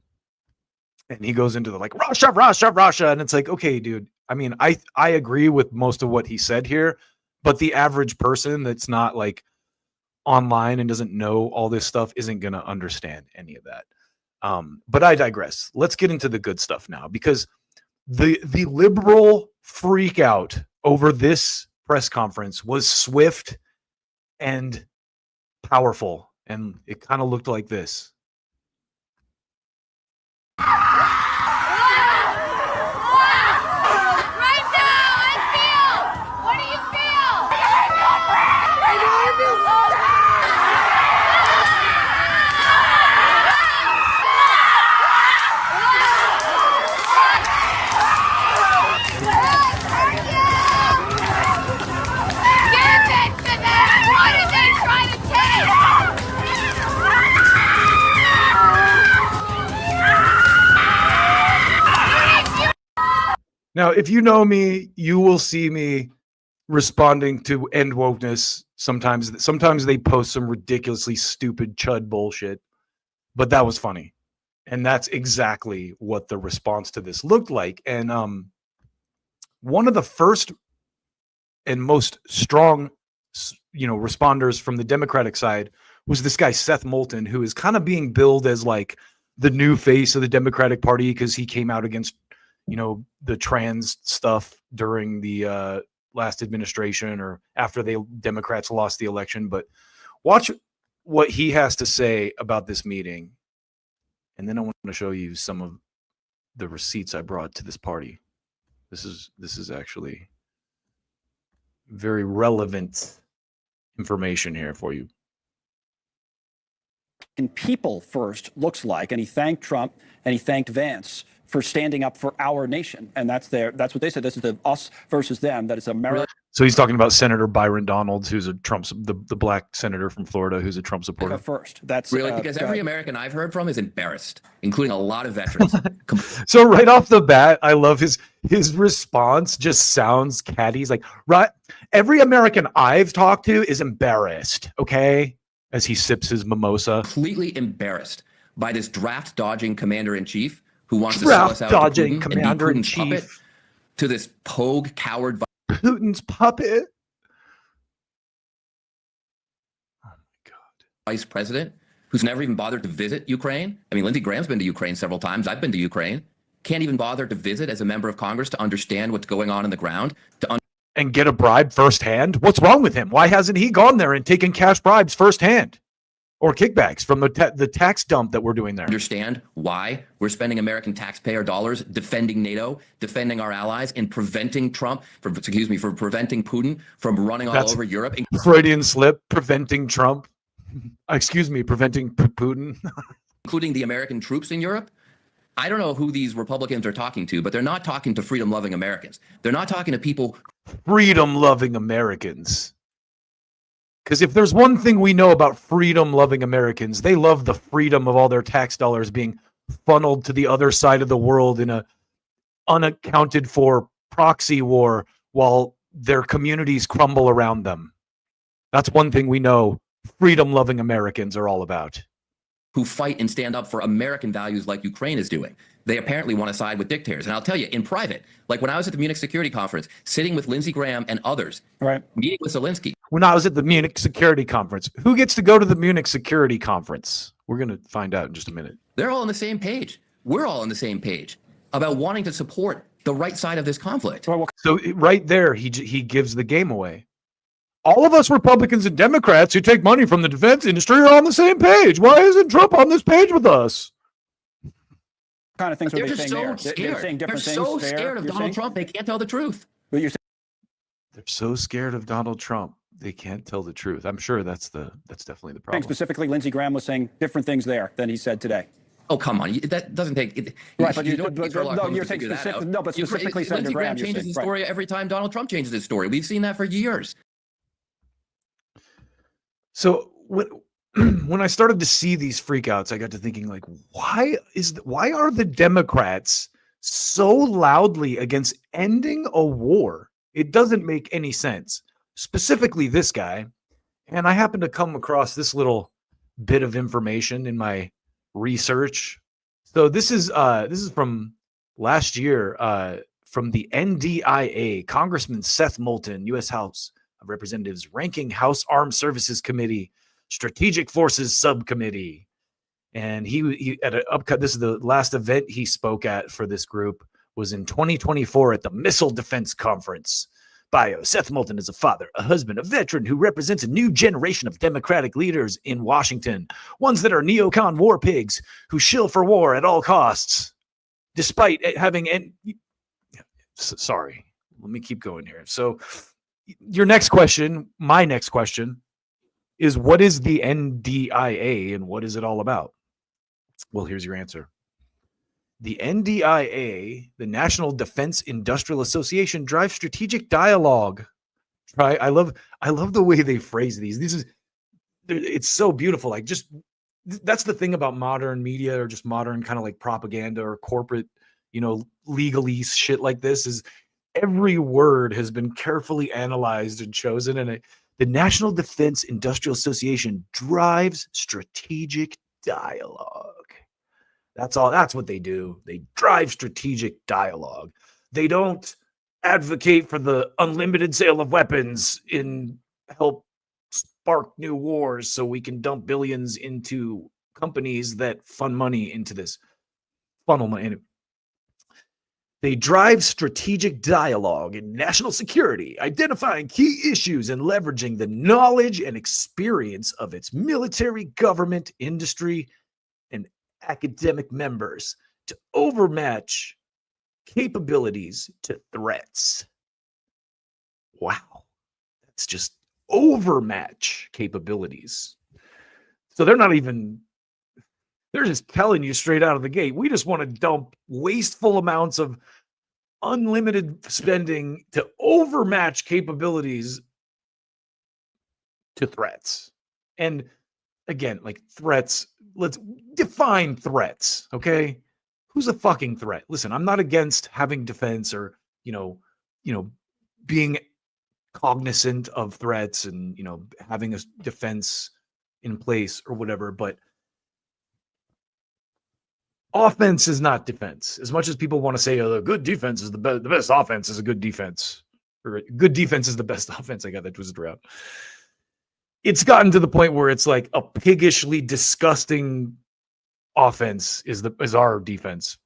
and he goes into the like Russia, and it's like, okay, dude. I mean, I agree with most of what he said here, but the average person that's not like online and doesn't know all this stuff isn't gonna understand any of that. But I digress. Let's get into the good stuff now, because the liberal freak out over this press conference was swift and powerful, and it kind of looked like this. Now, if you know me, you will see me responding to end wokeness. Sometimes they post some ridiculously stupid chud bullshit, but that was funny. And that's exactly what the response to this looked like. And one of the first and most strong, responders from the Democratic side was this guy, Seth Moulton, who is kind of being billed as like the new face of the Democratic Party because he came out against the trans stuff during the last administration or after the Democrats lost the election. But watch what he has to say about this meeting. And then I want to show you some of the receipts I brought to this party. This is actually very relevant information here for you. And people first looks like, and he thanked Trump and he thanked Vance for standing up for our nation. And that's what they said. This is the us versus them. That is America. So he's talking about Senator Byron Donalds, who's a the black senator from Florida, who's a Trump supporter. First, that's really because every American I've heard from is embarrassed, including a lot of veterans. So right off the bat, I love his response. Just sounds catty. He's like, right, every American I've talked to is embarrassed. Okay, as he sips his mimosa. Completely embarrassed by this draft dodging commander in chief who wants to sell us out to Putin commander in chief, puppet, to this pogue coward. Putin's puppet. Oh my God. Vice president who's never even bothered to visit Ukraine. I mean, Lindsey Graham's been to Ukraine several times. I've been to Ukraine. Can't even bother to visit as a member of Congress to understand what's going on in the ground. And get a bribe firsthand. What's wrong with him? Why hasn't he gone there and taken cash bribes firsthand? Or kickbacks from the tax dump that we're doing there. Understand why we're spending American taxpayer dollars defending NATO, defending our allies, and preventing Trump, for preventing Putin from running all over Europe. Freudian slip, preventing Trump. Preventing Putin. Including the American troops in Europe. I don't know who these Republicans are talking to, but they're not talking to freedom-loving Americans. They're not talking to people. Freedom-loving Americans. Because if there's one thing we know about freedom-loving Americans, they love the freedom of all their tax dollars being funneled to the other side of the world in a unaccounted for proxy war while their communities crumble around them. That's one thing we know freedom-loving Americans are all about. Who fight and stand up for American values like Ukraine is doing. They apparently want to side with dictators. And I'll tell you, in private, like when I was at the Munich Security Conference, sitting with Lindsey Graham and others, meeting with Zelensky. When I was at the Munich Security Conference, who gets to go to the Munich Security Conference? We're going to find out in just a minute. They're all on the same page. We're all on the same page about wanting to support the right side of this conflict. So right there, he gives the game away. All of us Republicans and Democrats who take money from the defense industry are on the same page. Why isn't Trump on this page with us? Kind of things They're are they just saying so there? scared. They're saying different They're things. so there, scared of you're Donald saying? Trump, they can't tell the truth. But you're They're so scared of Donald Trump, they can't tell the truth. I'm sure that's definitely the problem. saying specifically, Lindsey Graham was saying different things there than he said today. Oh, come on. That doesn't take it. Right, but you you- don't but- need Sherlock no, Holmes you're to saying figure that specific- out. no, but specifically Senator Lindsey Graham, Graham you're changes saying, his right. story every time Donald Trump changes his story. We've seen that for years. So when I started to see these freakouts, I got to thinking, like, why are the Democrats so loudly against ending a war? It doesn't make any sense. Specifically, this guy. And I happened to come across this little bit of information in my research. So this is from last year from the NDIA, Congressman Seth Moulton, U.S. House of Representatives, ranking House Armed Services Committee, Strategic Forces Subcommittee. And he at this is the last event he spoke at for this group, was in 2024 at the Missile Defense Conference. Bio: Seth Moulton is a father, a husband, a veteran who represents a new generation of Democratic leaders in Washington, ones that are neocon war pigs who shill for war at all costs, despite having. Sorry, let me keep going here. So, your next question, my next question, is what is the NDIA and what is it all about? Well, here's your answer. The NDIA, the National Defense Industrial Association, drives strategic dialogue. I love the way they phrase these. It's so beautiful. Like, just that's the thing about modern media, or just modern kind of like propaganda or corporate, legalese shit like this, is every word has been carefully analyzed and chosen. And the National Defense Industrial Association drives strategic dialogue. That's all. That's what they do. They drive strategic dialogue. They don't advocate for the unlimited sale of weapons and help spark new wars so we can dump billions into companies that fund money into this, funnel money. They drive strategic dialogue in national security, identifying key issues and leveraging the knowledge and experience of its military, government, industry, and academic members to overmatch capabilities to threats. Wow. That's just overmatch capabilities. So they're just telling you straight out of the gate, we just want to dump wasteful amounts of unlimited spending to overmatch capabilities to threats. And again, like, threats, let's define threats, okay? Who's a fucking threat? Listen, I'm not against having defense or, being cognizant of threats and, having a defense in place or whatever, but offense is not defense. As much as people want to say, oh, the good defense is the best offense is a good defense, or good defense is the best offense. I got that twisted around. It's gotten to the point where it's like a piggishly disgusting offense is our defense.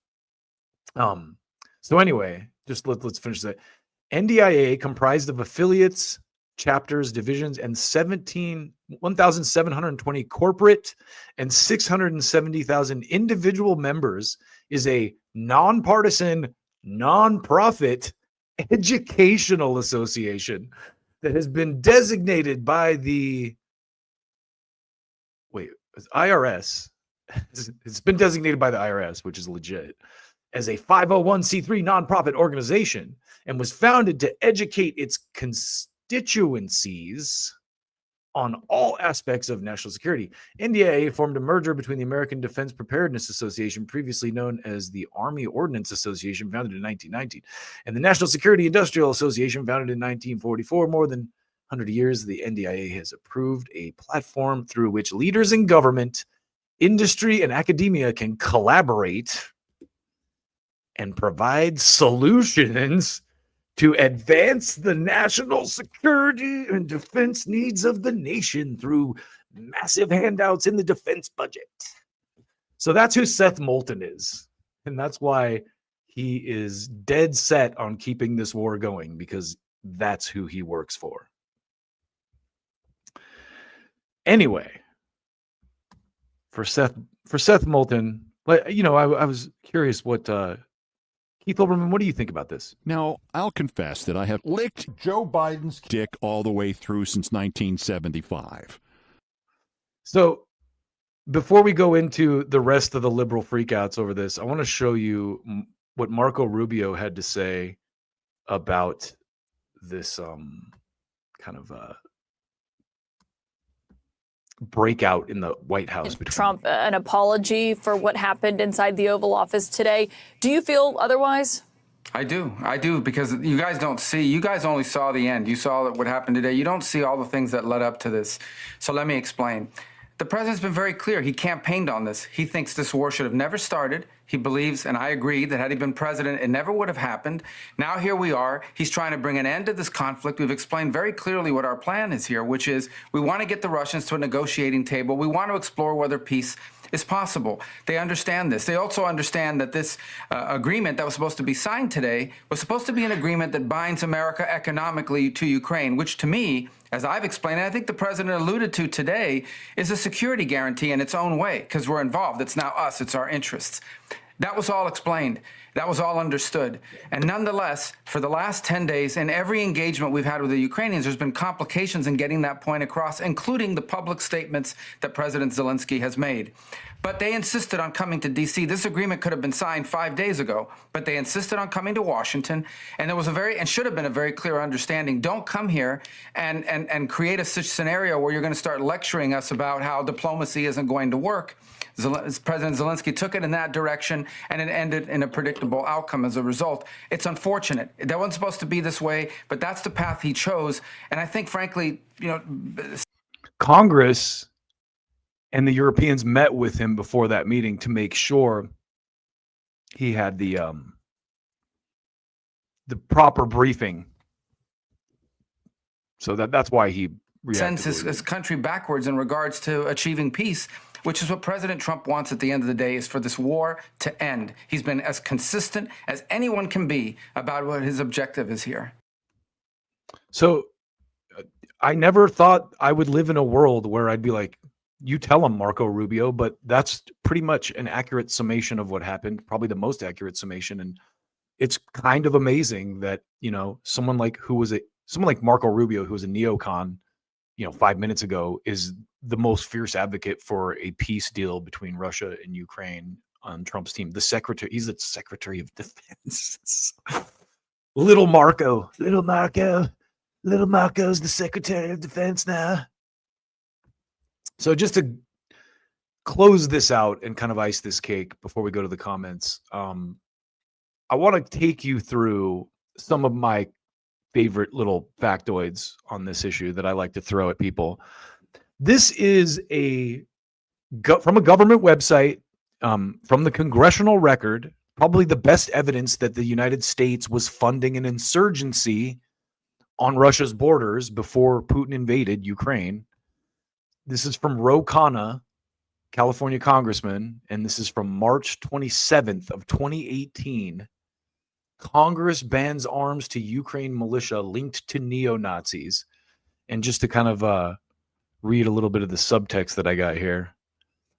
So anyway, just let's finish that. NDIA, comprised of affiliates, chapters, divisions, and 1,720 corporate and 670,000 individual members, is a nonpartisan, nonprofit educational association that has been designated by the IRS. It's been designated by the IRS, which is legit, as a 501c3 nonprofit organization, and was founded to educate its constituencies on all aspects of national security. NDIA formed a merger between the American Defense Preparedness Association, previously known as the Army Ordnance Association, founded in 1919, and the National Security Industrial Association, founded in 1944. More than 100 years, the NDIA has approved a platform through which leaders in government, industry, and academia can collaborate and provide solutions to advance the national security and defense needs of the nation through massive handouts in the defense budget. So that's who Seth Moulton is. And that's why he is dead set on keeping this war going because that's who he works for. Anyway, for Seth Moulton, but you know, I was curious what Keith Olbermann, what do you think about this? Now, I'll confess that I have licked Joe Biden's dick all the way through since 1975. So before we go into the rest of the liberal freakouts over this, I want to show you what Marco Rubio had to say about this kind of breakout in the White House between Trump an apology for what happened inside the Oval Office today. Do you feel otherwise? I do, because you guys don't see. You guys only saw the end. You saw what happened today. You don't see all the things that led up to this. So let me explain. The president's been very clear. He campaigned on this. He thinks this war should have never started. He believes, and I agree, that had he been president, it never would have happened. Now here we are. He's trying to bring an end to this conflict. We've explained very clearly what our plan is here, which is we want to get the Russians to a negotiating table. We want to explore whether peace is possible. They understand this. They also understand that this agreement that was supposed to be signed today was supposed to be an agreement that binds America economically to Ukraine, which to me, as I've explained, and I think the president alluded to today, is a security guarantee in its own way, because we're involved. It's now us. It's our interests. That was all explained. That was all understood. And nonetheless, for the last 10 days, in every engagement we've had with the Ukrainians, there's been complications in getting that point across, including the public statements that President Zelensky has made. But they insisted on coming to D.C. This agreement could have been signed 5 days ago, but they insisted on coming to Washington. And there was and should have been a very clear understanding. Don't come here and create a such scenario where you're going to start lecturing us about how diplomacy isn't going to work. President Zelensky took it in that direction, and it ended in a predictable outcome as a result. It's unfortunate. That wasn't supposed to be this way, but that's the path he chose. And I think, frankly, Congress and the Europeans met with him before that meeting to make sure he had the proper briefing. So that's why he sends his country backwards in regards to achieving peace, which is what President Trump wants at the end of the day, is for this war to end. He's been as consistent as anyone can be about what his objective is here. So I never thought I would live in a world where I'd be like, you tell him, Marco Rubio, but that's pretty much an accurate summation of what happened, probably the most accurate summation. And it's kind of amazing that, you know, someone like Marco Rubio, who was a neocon, 5 minutes ago, is the most fierce advocate for a peace deal between Russia and Ukraine on Trump's team. He's the Secretary of Defense. Little Marco's the Secretary of Defense now. So just to close this out and kind of ice this cake before we go to the comments, I want to take you through some of my favorite little factoids on this issue that I like to throw at people. This is from a government website, from the Congressional Record, probably the best evidence that the United States was funding an insurgency on Russia's borders before Putin invaded Ukraine. This is from Ro Khanna, California congressman, and this is from March 27th of 2018. Congress bans arms to Ukraine militia linked to neo-Nazis. And just to kind of read a little bit of the subtext that I got here.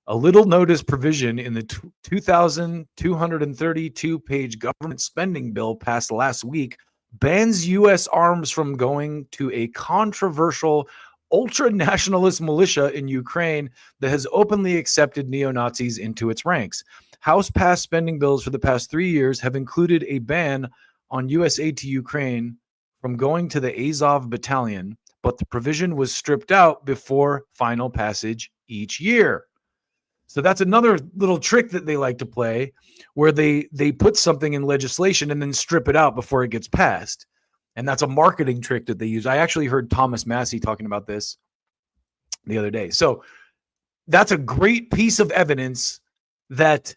A little notice provision in the 2,232-page government spending bill passed last week bans U.S. arms from going to a controversial ultra-nationalist militia in Ukraine that has openly accepted neo-Nazis into its ranks. House-passed spending bills for the past 3 years have included a ban on U.S. aid to Ukraine from going to the Azov battalion, but the provision was stripped out before final passage each year. So that's another little trick that they like to play, where they put something in legislation and then strip it out before it gets passed. And that's a marketing trick that they use. I actually heard Thomas Massey talking about this the other day. So that's a great piece of evidence that,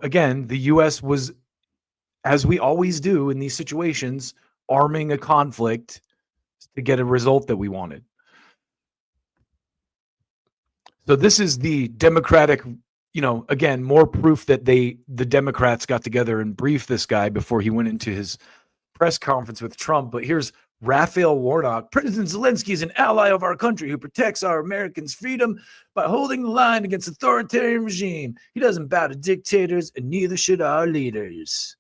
again, the U.S. was, as we always do in these situations, arming a conflict to get a result that we wanted. So this is the Democratic, again, more proof that the Democrats got together and briefed this guy before he went into his press conference with Trump. But here's Raphael Warnock. President Zelensky is an ally of our country who protects our Americans' freedom by holding the line against authoritarian regime. He doesn't bow to dictators, and neither should our leaders.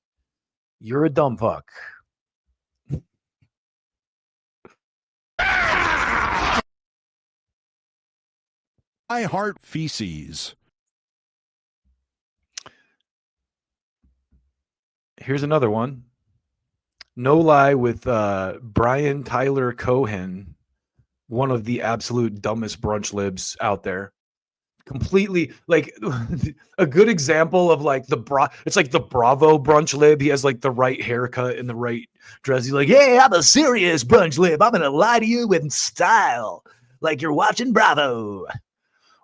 You're a dumb fuck. I heart feces. Here's another one. No Lie with Brian Tyler Cohen, one of the absolute dumbest brunch libs out there. Completely, like, a good example of like it's like the Bravo brunch lib. He has like the right haircut and the right dress. He's like, "Hey, I'm a serious brunch lib. I'm gonna lie to you in style, like you're watching Bravo."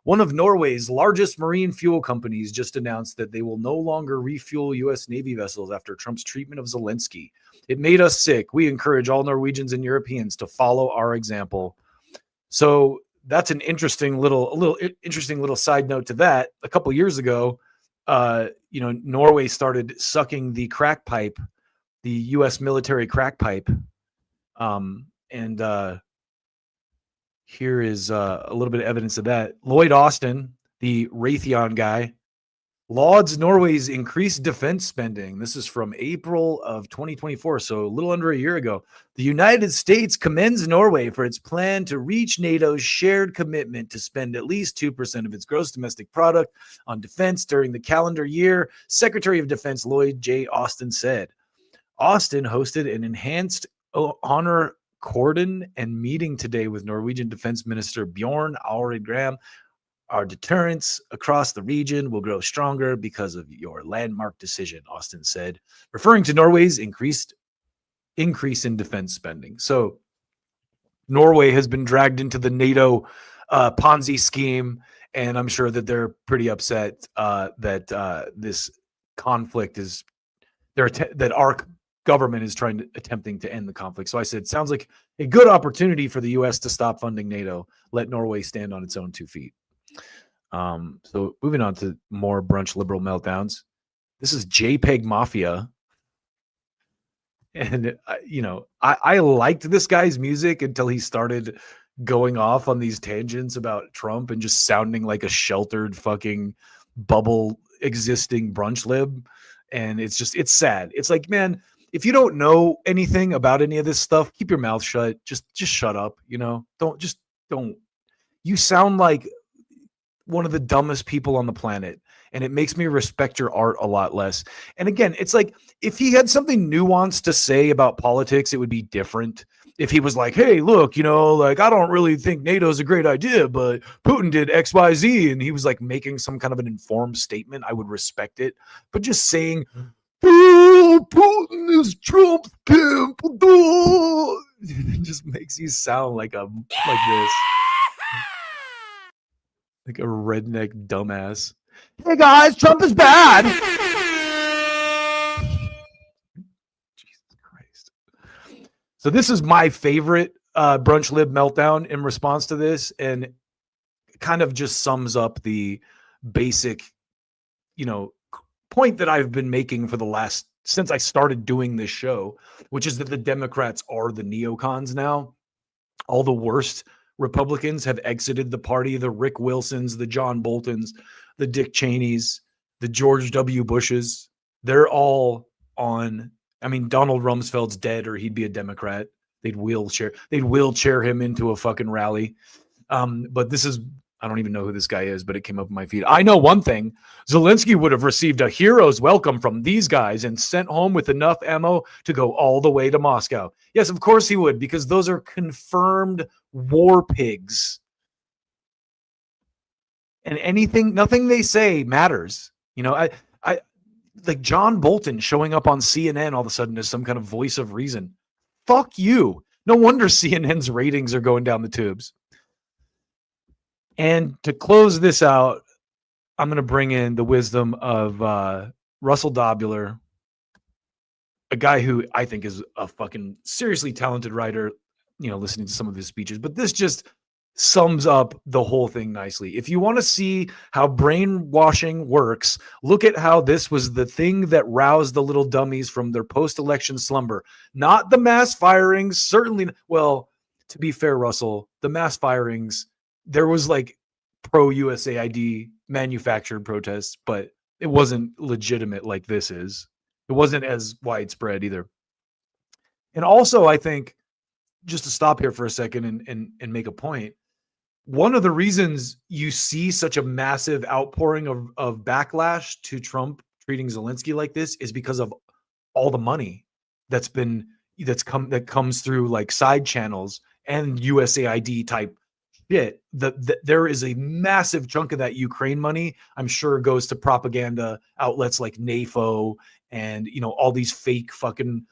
One of Norway's largest marine fuel companies just announced that they will no longer refuel U.S. Navy vessels after Trump's treatment of Zelensky. It made us sick. We encourage all Norwegians and Europeans to follow our example. So that's an interesting little side note to that. A couple years ago, Norway started sucking the crack pipe, the U.S. military crack pipe, here is a little bit of evidence of that. Lloyd Austin, the Raytheon guy, lauds Norway's increased defense spending. This is from April of 2024, so a little under a year ago. The United States commends Norway for its plan to reach NATO's shared commitment to spend at least 2% of its gross domestic product on defense during the calendar year, Secretary of Defense Lloyd J. Austin said. Austin hosted an enhanced honor cordon and meeting today with Norwegian Defense Minister Bjorn Arild Gram. Our deterrence across the region will grow stronger because of your landmark decision, Austin said, referring to Norway's increase in defense spending. So Norway has been dragged into the NATO Ponzi scheme, and I'm sure that they're pretty upset that this conflict is that our government is attempting to end the conflict. So I said, sounds like a good opportunity for the U.S. to stop funding NATO, let Norway stand on its own 2 feet. So moving on to more brunch liberal meltdowns. This is JPEG Mafia. And, I liked this guy's music until he started going off on these tangents about Trump and just sounding like a sheltered fucking bubble existing brunch lib. And it's sad. It's like, man, if you don't know anything about any of this stuff, keep your mouth shut. Just shut up. Don't. You sound like one of the dumbest people on the planet, and it makes me respect your art a lot less. And again, it's like, if he had something nuanced to say about politics, it would be different. If he was like, hey, look, I don't really think NATO is a great idea, but Putin did X, Y, Z, and he was like making some kind of an informed statement, I would respect it. But just saying, oh, Putin is Trump's pimp, it just makes you sound like this. Like a redneck dumbass. Hey guys, Trump is bad. Jesus Christ. So this is my favorite brunch lib meltdown in response to this, and kind of just sums up the basic, point that I've been making for since I started doing this show, which is that the Democrats are the neocons now. All the worst Republicans have exited the party. The Rick Wilsons, the John Boltons, the Dick Cheneys, the George W. Bushes. They're all on. I mean, Donald Rumsfeld's dead, or he'd be a Democrat. They'd wheelchair him into a fucking rally. But this is, I don't even know who this guy is, but it came up in my feed. I know one thing. Zelensky would have received a hero's welcome from these guys and sent home with enough ammo to go all the way to Moscow. Yes, of course he would, because those are confirmed war pigs. And nothing they say matters. I like John Bolton showing up on CNN all of a sudden as some kind of voice of reason. Fuck you. No wonder CNN's ratings are going down the tubes. And to close this out, I'm going to bring in the wisdom of Russell Dobler, a guy who I think is a fucking seriously talented writer, listening to some of his speeches. But this just sums up the whole thing nicely. If you want to see how brainwashing works, look at how this was the thing that roused the little dummies from their post-election slumber. Not the mass firings, certainly. Well, to be fair, Russell, the mass firings, there was like pro-USAID manufactured protests, but it wasn't legitimate like this is. It wasn't as widespread either. And also, I think, just to stop here for a second and make a point, one of the reasons you see such a massive outpouring of backlash to Trump treating Zelensky like this is because of all the money that comes through like side channels and USAID type shit. There is a massive chunk of that Ukraine money, I'm sure, goes to propaganda outlets like NAFO and all these fake fucking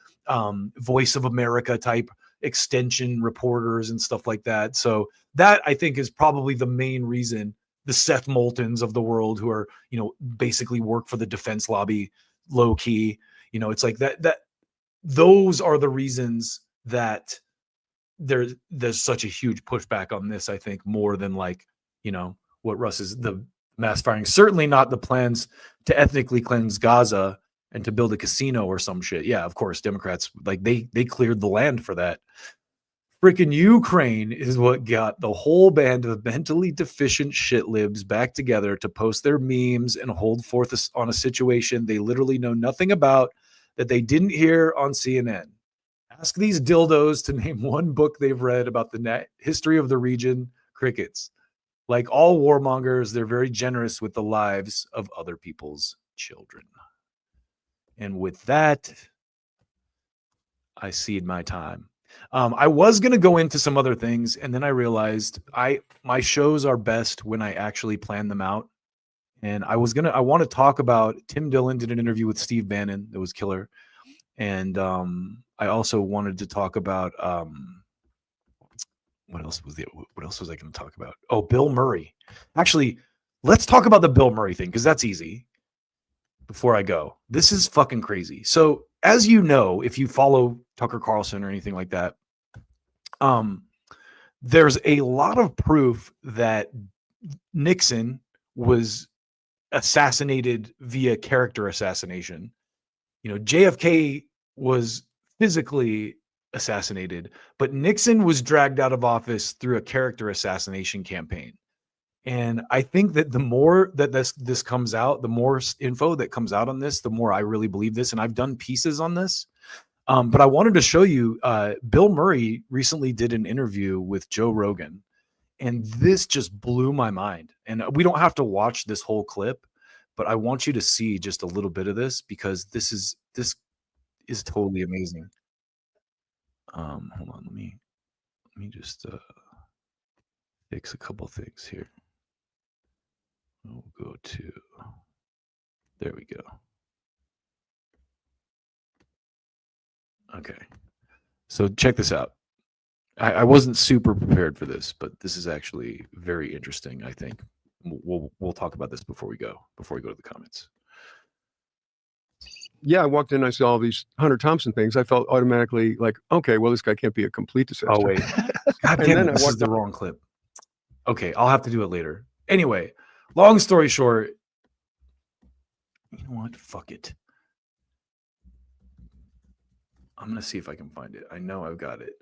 Voice of America type extension reporters and stuff like that. So that, I think, is probably the main reason the Seth Moultons of the world, who are, basically work for the defense lobby low key, it's like that those are the reasons that there's such a huge pushback on this, I think, more than like, what Russ is, the mass firing. Certainly not the plans to ethnically cleanse Gaza and to build a casino or some shit. Yeah, of course, Democrats, like they cleared the land for that. Freaking Ukraine is what got the whole band of mentally deficient shit libs back together to post their memes and hold forth on a situation they literally know nothing about, that they didn't hear on CNN. Ask these dildos to name one book they've read about the history of the region. Crickets. Like all warmongers, they're very generous with the lives of other people's children. And with that, I cede my time. I was going to go into some other things, and then I realized my shows are best when I actually plan them out. And I want to talk about, Tim Dillon did an interview with Steve Bannon that was killer. And I also wanted to talk about what else was I going to talk about? Oh, Bill Murray. Actually, let's talk about the Bill Murray thing, because that's easy. Before I go, this is fucking crazy. So, as you know, if you follow Tucker Carlson or anything like that, there's a lot of proof that Nixon was assassinated via character assassination. JFK was physically assassinated, but Nixon was dragged out of office through a character assassination campaign. And I think that the more that this comes out, the more info that comes out on this, the more I really believe this. And I've done pieces on this. But I wanted to show you, Bill Murray recently did an interview with Joe Rogan, and this just blew my mind. And we don't have to watch this whole clip, but I want you to see just a little bit of this, because this is totally amazing. Hold on, let me just fix a couple things here. We'll go to, there we go. Okay. So check this out. I wasn't super prepared for this, but this is actually very interesting, I think. We'll talk about this before we go to the comments. Yeah, I walked in, I saw all these Hunter Thompson things. I felt automatically like, okay, well, this guy can't be a complete disaster. Oh, wait. God damn it, this is the wrong clip. Okay, I'll have to do it later. Anyway, long story short, you know what? Fuck it. I'm going to see if I can find it. I know I've got it.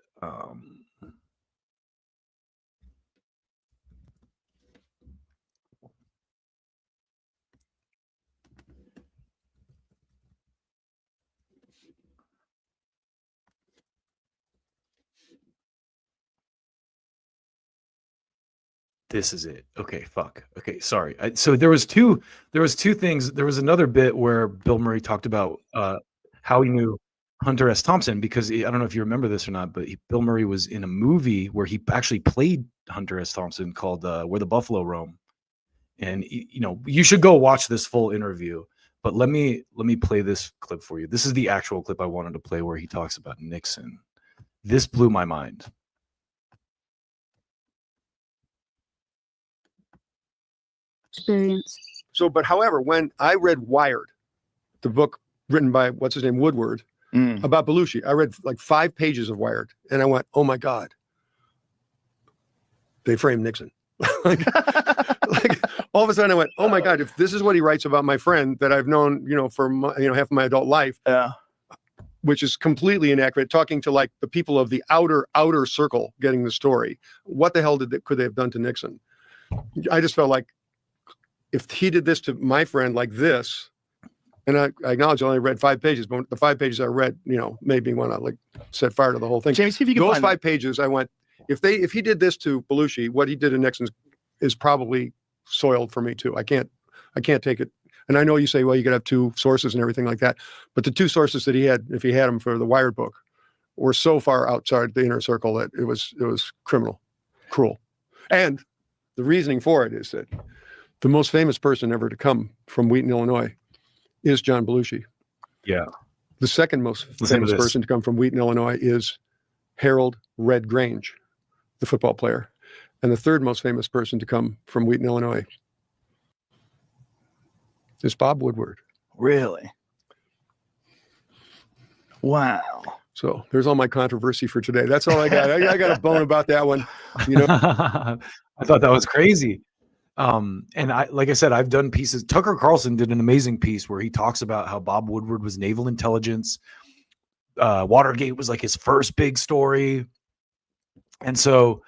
This is it. Okay, fuck. Okay, sorry. So there was two things. There was another bit where Bill Murray talked about how he knew Hunter S. Thompson, because I don't know if you remember this or not, but Bill Murray was in a movie where he actually played Hunter S. Thompson called Where the Buffalo Roam. And you should go watch this full interview. But let me play this clip for you. This is the actual clip I wanted to play where he talks about Nixon. This blew my mind. Experience. So, but however, when I read Wired, the book written by what's his name, Woodward, about Belushi, I read like 5 pages of Wired, and I went, "Oh my God, they framed Nixon. like all of a sudden I went, oh my God, if this is what he writes about my friend that I've known, for half of my adult life, which is completely inaccurate, talking to like the people of the outer circle getting the story. What the hell could they have done to Nixon? I just felt like if he did this to my friend like this, and I acknowledge I only read 5 pages, but the 5 pages I read, made me want to like set fire to the whole thing. James, see if you can those find 5 pages, I went, if he did this to Belushi, what he did to Nixon is probably soiled for me too. I can't take it. And I know you say, well, you could have 2 sources and everything like that, but the 2 sources that he had, if he had them for the Wired book, were so far outside the inner circle that it was criminal, cruel. And the reasoning for it is that the most famous person ever to come from Wheaton, Illinois, is John Belushi. Yeah. The second most famous person to come from Wheaton, Illinois, is Harold Red Grange, the football player. And the third most famous person to come from Wheaton, Illinois, is Bob Woodward. Really? Wow. So there's all my controversy for today. That's all I got. I got a bone about that one. I thought that was crazy. And like I said, I've done pieces. Tucker Carlson did an amazing piece where he talks about how Bob Woodward was naval intelligence. Watergate was like his first big story. And so,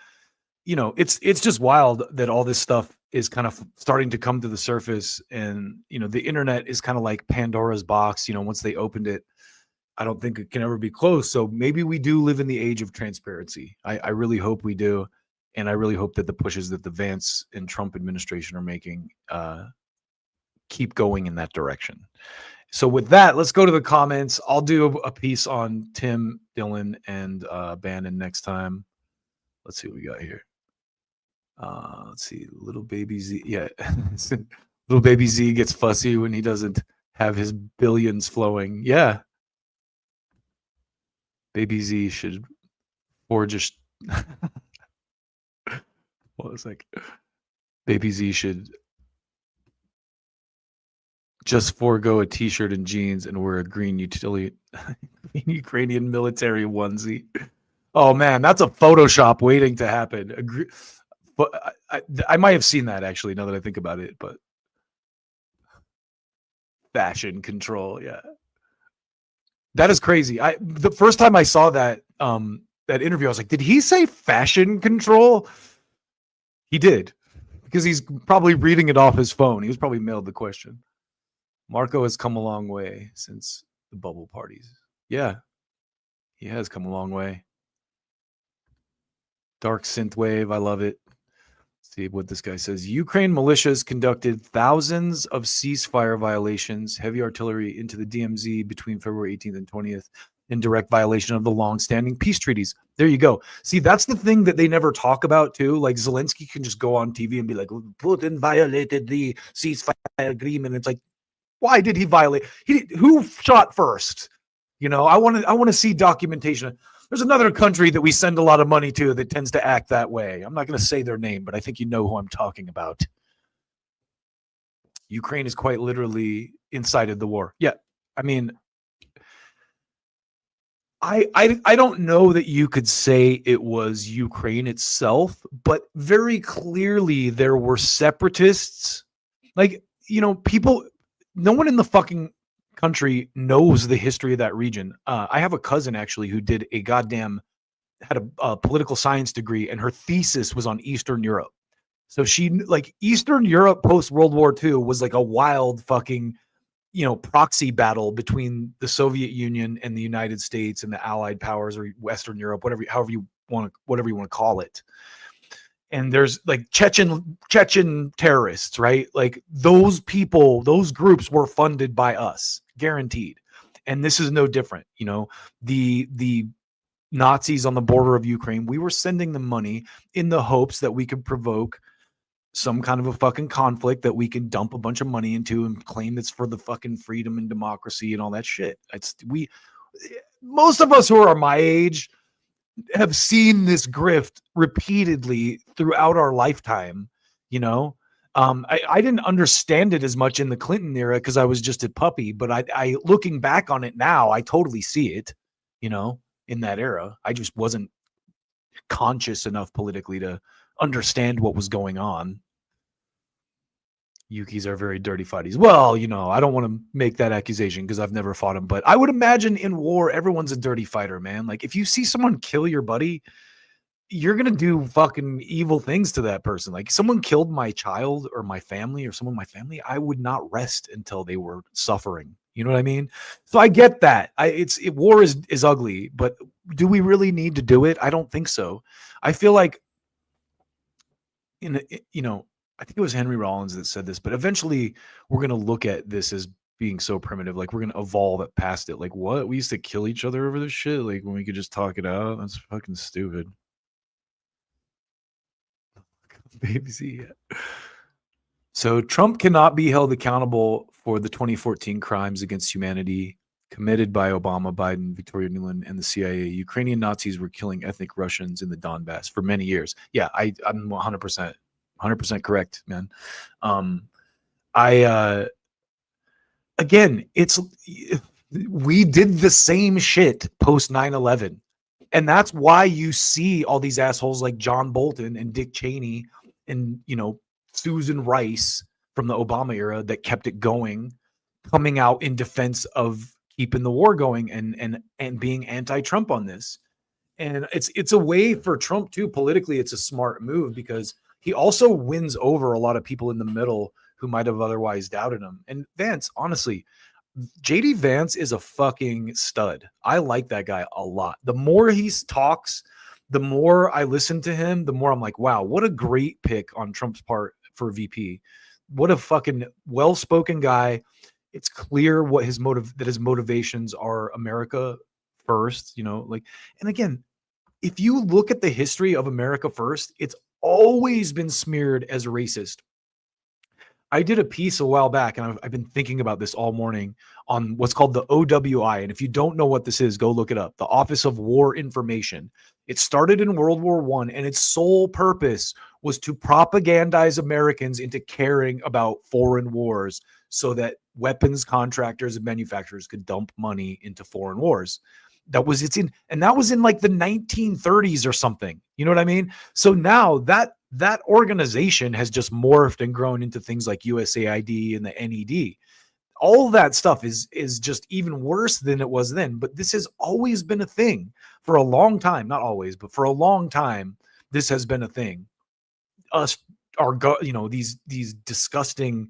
it's just wild that all this stuff is kind of starting to come to the surface. And, the internet is kind of like Pandora's box. Once they opened it, I don't think it can ever be closed. So maybe we do live in the age of transparency. I really hope we do. And I really hope that the pushes that the Vance and Trump administration are making keep going in that direction. So with that, let's go to the comments. I'll do a piece on Tim Dillon and Bannon next time. Let's see what we got here. Let's see. Little baby Z. Yeah. Little baby Z gets fussy when he doesn't have his billions flowing. Yeah. Baby Z should forge a... Well, it's like Baby Z should just forego a t-shirt and jeans and wear a green Ukrainian military onesie. Oh man, that's a Photoshop waiting to happen. But I might have seen that actually, now that I think about it. But fashion control, yeah, that is crazy. The first time I saw that that interview, I was like, did he say fashion control? He did, because he's probably reading it off his phone. He was probably mailed the question. Marco has come a long way since the bubble parties. Yeah, he has come a long way. Dark synthwave, I love it. Let's see what this guy says. Ukraine militias conducted thousands of ceasefire violations, heavy artillery into the DMZ between February 18th and 20th. In direct violation of the long-standing peace treaties. There you go. See, that's the thing that they never talk about too. Like Zelensky can just go on TV and be like, Putin violated the ceasefire agreement. It's like, why did he violate? Who shot first? I want to see documentation. There's another country that we send a lot of money to that tends to act that way. I'm not going to say their name, but I think you know who I'm talking about. Ukraine is quite literally incited the war. Yeah, I mean, I don't know that you could say it was Ukraine itself, but very clearly there were separatists. Like, people, no one in the fucking country knows the history of that region. I have a cousin actually who had a political science degree, and her thesis was on Eastern Europe. So Eastern Europe post World War II was like a wild fucking proxy battle between the Soviet Union and the United States and the Allied powers, or Western Europe, whatever you want to call it. And there's like Chechen terrorists, right? Like those people, those groups were funded by us, guaranteed. And this is no different. The Nazis on the border of Ukraine, we were sending them money in the hopes that we could provoke some kind of a fucking conflict that we can dump a bunch of money into and claim it's for the fucking freedom and democracy and all that shit. Most of us who are my age have seen this grift repeatedly throughout our lifetime. I didn't understand it as much in the Clinton era because I was just a puppy, but I looking back on it now, I totally see it, in that era. I just wasn't conscious enough politically to understand what was going on. Yukis are very dirty fighties. Well, I don't want to make that accusation because I've never fought him, but I would imagine in war, everyone's a dirty fighter, man. Like if you see someone kill your buddy, you're going to do fucking evil things to that person. Like someone killed my child or my family or someone in my family, I would not rest until they were suffering. You know what I mean? So I get that. War is ugly, but do we really need to do it? I don't think so. I feel like I think it was Henry Rollins that said this, but eventually we're going to look at this as being so primitive. Like we're going to evolve past it. Like what? We used to kill each other over this shit. Like when we could just talk it out. That's fucking stupid. Baby, so Trump cannot be held accountable for the 2014 crimes against humanity committed by Obama, Biden, Victoria Nuland, and the CIA. Ukrainian Nazis were killing ethnic Russians in the Donbass for many years. Yeah, I'm 100% correct, man. Again, we did the same shit post 9/11. And that's why you see all these assholes like John Bolton and Dick Cheney and, Susan Rice from the Obama era that kept it going, coming out in defense of keeping the war going and being anti-Trump on this. And it's a way for Trump too. Politically, it's a smart move because he also wins over a lot of people in the middle who might have otherwise doubted him. And Vance, honestly, JD Vance is a fucking stud. I like that guy a lot. The more he talks, the more I listen to him, the more I'm like, wow, what a great pick on Trump's part for VP. What a fucking well-spoken guy. It's clear what his motivations are America first, and again, if you look at the history of America first, it's always been smeared as racist. I did a piece a while back, and I've been thinking about this all morning on what's called the OWI. And if you don't know what this is, go look it up. The Office of War Information. It started in World War I, and its sole purpose was to propagandize Americans into caring about foreign wars so that weapons contractors and manufacturers could dump money into foreign wars. That was in like the 1930s or something. You know what I mean? So now that organization has just morphed and grown into things like USAID and the NED. All that stuff is just even worse than it was then. But this has always been a thing for a long time. Not always, but for a long time, this has been a thing. These disgusting,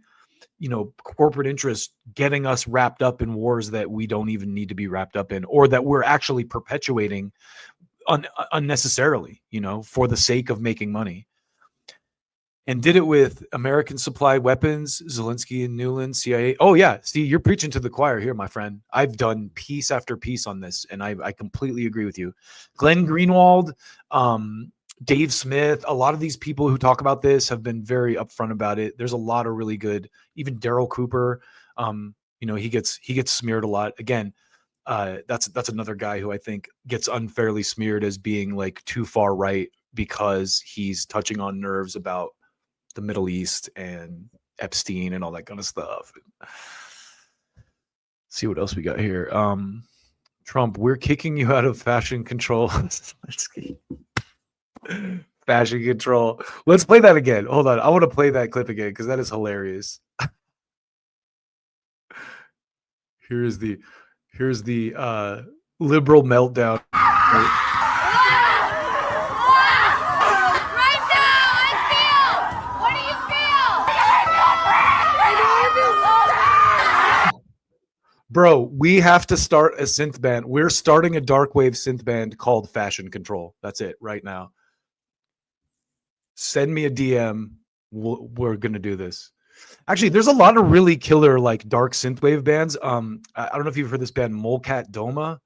corporate interests getting us wrapped up in wars that we don't even need to be wrapped up in, or that we're actually perpetuating unnecessarily, for the sake of making money. And did it with American supplied weapons, Zelensky and Nuland, CIA. Oh yeah, see, you're preaching to the choir here, my friend. I've done piece after piece on this, and I completely agree with you. Glenn Greenwald, Dave Smith, a lot of these people who talk about this have been very upfront about it. There's a lot of really good, even Daryl Cooper, he gets smeared a lot. Again, that's another guy who I think gets unfairly smeared as being like too far right because he's touching on nerves about the Middle East and Epstein and all that kind of stuff. See what else we got here. Trump, we're kicking you out of fashion control. Fashion control. Let's play that again. Hold on. I want to play that clip again because that is hilarious. Here's the liberal meltdown. Bro, we have to start a synth band. We're starting a dark wave synth band called Fashion Control. That's it right now. Send me a DM. We're going to do this. Actually, there's a lot of really killer like dark synthwave bands. I don't know if you've heard this band Molcat Doma.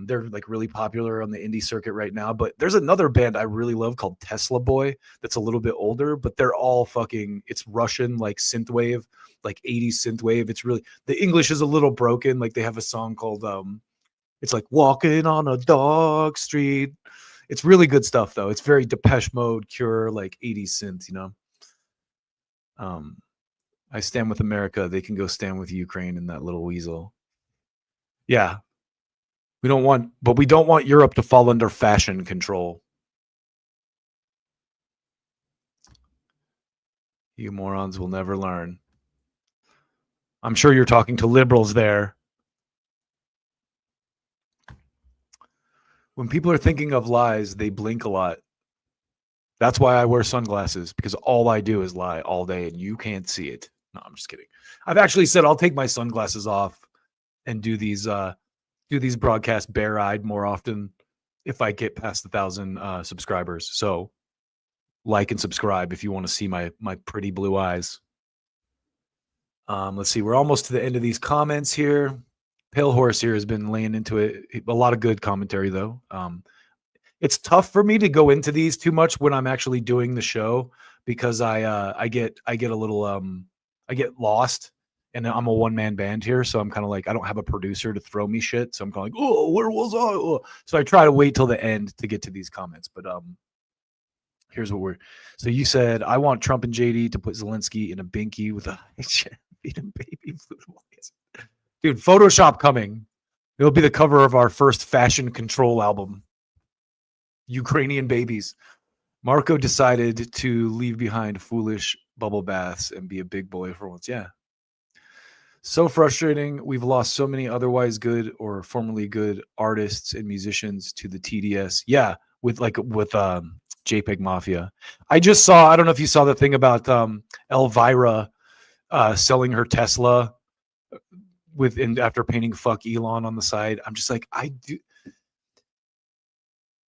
They're like really popular on the indie circuit right now, but there's another band I really love called Tesla Boy that's a little bit older, but they're all it's Russian like synthwave, like 80s synthwave. It's really, the English is a little broken. Like they have a song called it's like Walking on a Dog Street. It's really good stuff though. It's very Depeche Mode, Cure, like 80s synth, I stand with America. They can go stand with Ukraine and that little weasel. Yeah. We don't want Europe to fall under fashion control. You morons will never learn. I'm sure you're talking to liberals there. When people are thinking of lies, they blink a lot. That's why I wear sunglasses, because all I do is lie all day and you can't see it. No, I'm just kidding. I've actually said I'll take my sunglasses off and do these broadcasts bare-eyed more often if I get past 1,000 subscribers. So like and subscribe if you want to see my pretty blue eyes. Let's see. We're almost to the end of these comments here. Pale Horse here has been laying into it. A lot of good commentary, though. It's tough for me to go into these too much when I'm actually doing the show because I get a little I get lost, and I'm a one-man band here, so I'm kind of like I don't have a producer to throw me shit, so I'm kind of like, oh, where was I? Oh. So I try to wait till the end to get to these comments, but here's what so you said I want Trump and JD to put Zelensky in a binky with a baby food. Dude, Photoshop coming. It'll be the cover of our first fashion control album. Ukrainian babies. Marco decided to leave behind foolish bubble baths and be a big boy for once. Yeah. So frustrating. We've lost so many otherwise good or formerly good artists and musicians to the TDS. Yeah, with JPEG Mafia. I just saw, I don't know if you saw the thing about Elvira selling her Tesla after painting fuck Elon on the side. I'm just like,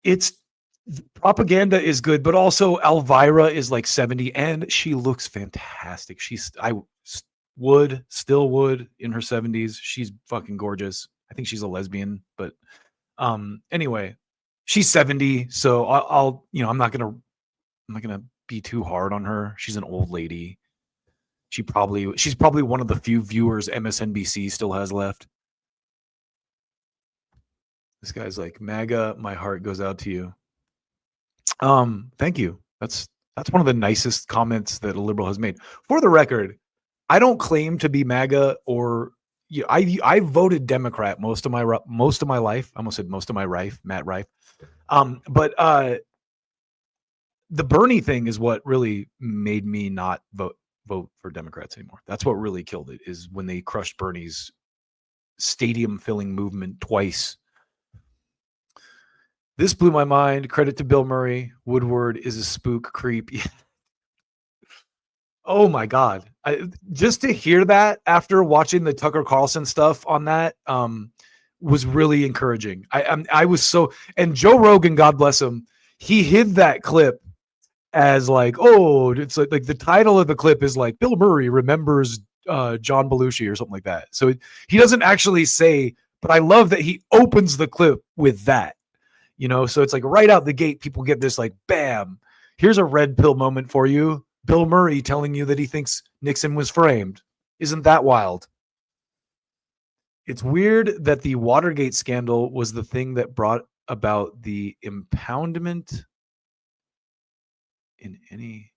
it's propaganda is good, but also Elvira is like 70 and she looks fantastic. Still would in her 70s. She's fucking gorgeous. I think she's a lesbian, but anyway, she's 70, so I'm not gonna be too hard on her. She's an old lady. She's probably one of the few viewers MSNBC still has left. This guy's like, MAGA, my heart goes out to you. Thank you. That's one of the nicest comments that a liberal has made. For the record, I don't claim to be MAGA or I voted Democrat most of my life. I almost said most of my life, Matt Rife. But the Bernie thing is what really made me not vote for Democrats anymore. That's what really killed it, is when they crushed Bernie's stadium filling movement twice. This blew my mind. Credit to Bill Murray. Woodward is a spook creep. Oh my God. Just to hear that after watching the Tucker Carlson stuff on that was really encouraging. I was so, and Joe Rogan, God bless him, he hid that clip as like, oh, it's like the title of the clip is like Bill Murray remembers John Belushi or something like that. So he doesn't actually say, but I love that he opens the clip with that, so it's like right out the gate, people get this like, bam, here's a red pill moment for you. Bill Murray telling you that he thinks Nixon was framed. Isn't that wild? It's weird that the Watergate scandal was the thing that brought about the impoundment in any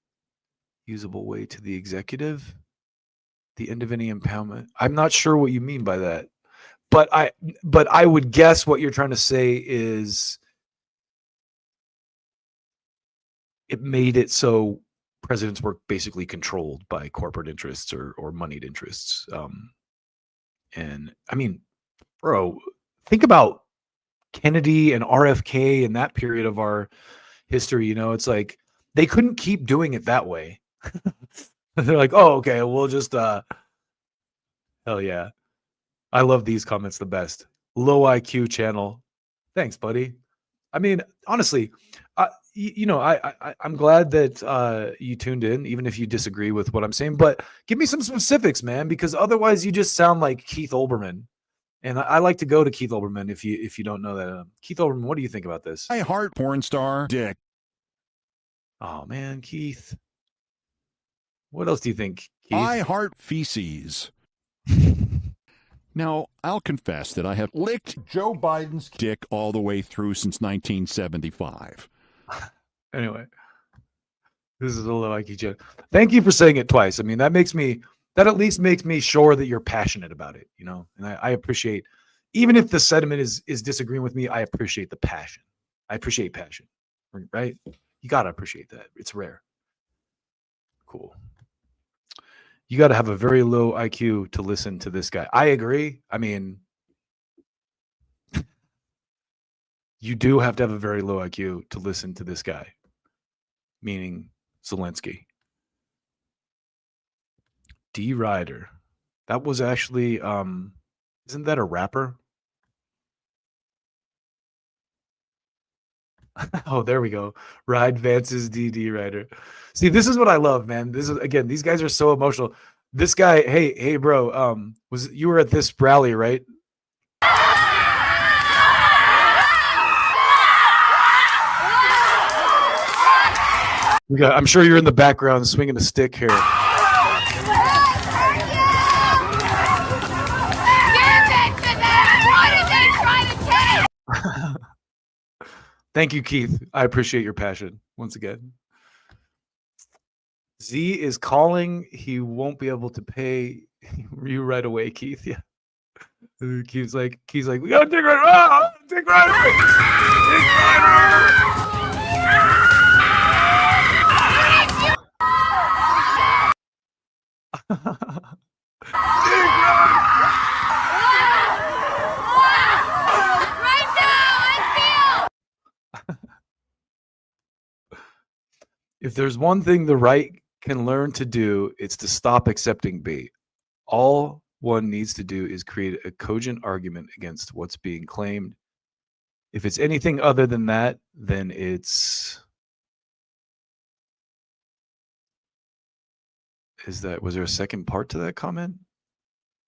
usable way to the executive. The end of any impoundment. I'm not sure what you mean by that. But I would guess what you're trying to say is it made it so presidents were basically controlled by corporate interests or moneyed interests. And I mean, bro, think about Kennedy and RFK in that period of our history. It's like they couldn't keep doing it that way. They're like, oh, okay, we'll just hell yeah. I love these comments the best. Low IQ channel. Thanks, buddy. I mean, honestly, I'm glad that you tuned in, even if you disagree with what I'm saying. But give me some specifics, man, because otherwise you just sound like Keith Olbermann. And I like to go to Keith Olbermann if you don't know that. Keith Olbermann, what do you think about this? I heart porn star dick. Oh man, Keith. What else do you think, Keith? I heart feces. Now, I'll confess that I have licked Joe Biden's dick all the way through since 1975. Anyway, this is a low IQ joke. Thank you for saying it twice. I mean, that at least makes me sure that you're passionate about it, and I appreciate, even if the sentiment is disagreeing with me, I appreciate the passion. I appreciate passion, right? You got to appreciate that. It's rare. Cool. You got to have a very low IQ to listen to this guy. I agree. I mean, you do have to have a very low IQ to listen to this guy, meaning Zelensky. D Ryder. That was actually, isn't that a rapper? Oh, there we go. Ride Vance's D Ryder. See, this is what I love, man. This is, again, these guys are so emotional. This guy, hey, bro, you were at this rally, right? I'm sure you're in the background swinging a stick here. Thank you, Keith. I appreciate your passion once again. Z is calling. He won't be able to pay you right away, Keith. Yeah. Keith's like, we gotta take right. Oh, take right. If there's one thing the right can learn to do, it's to stop accepting bait. All one needs to do is create a cogent argument against what's being claimed. If it's anything other than that, then was there a second part to that comment?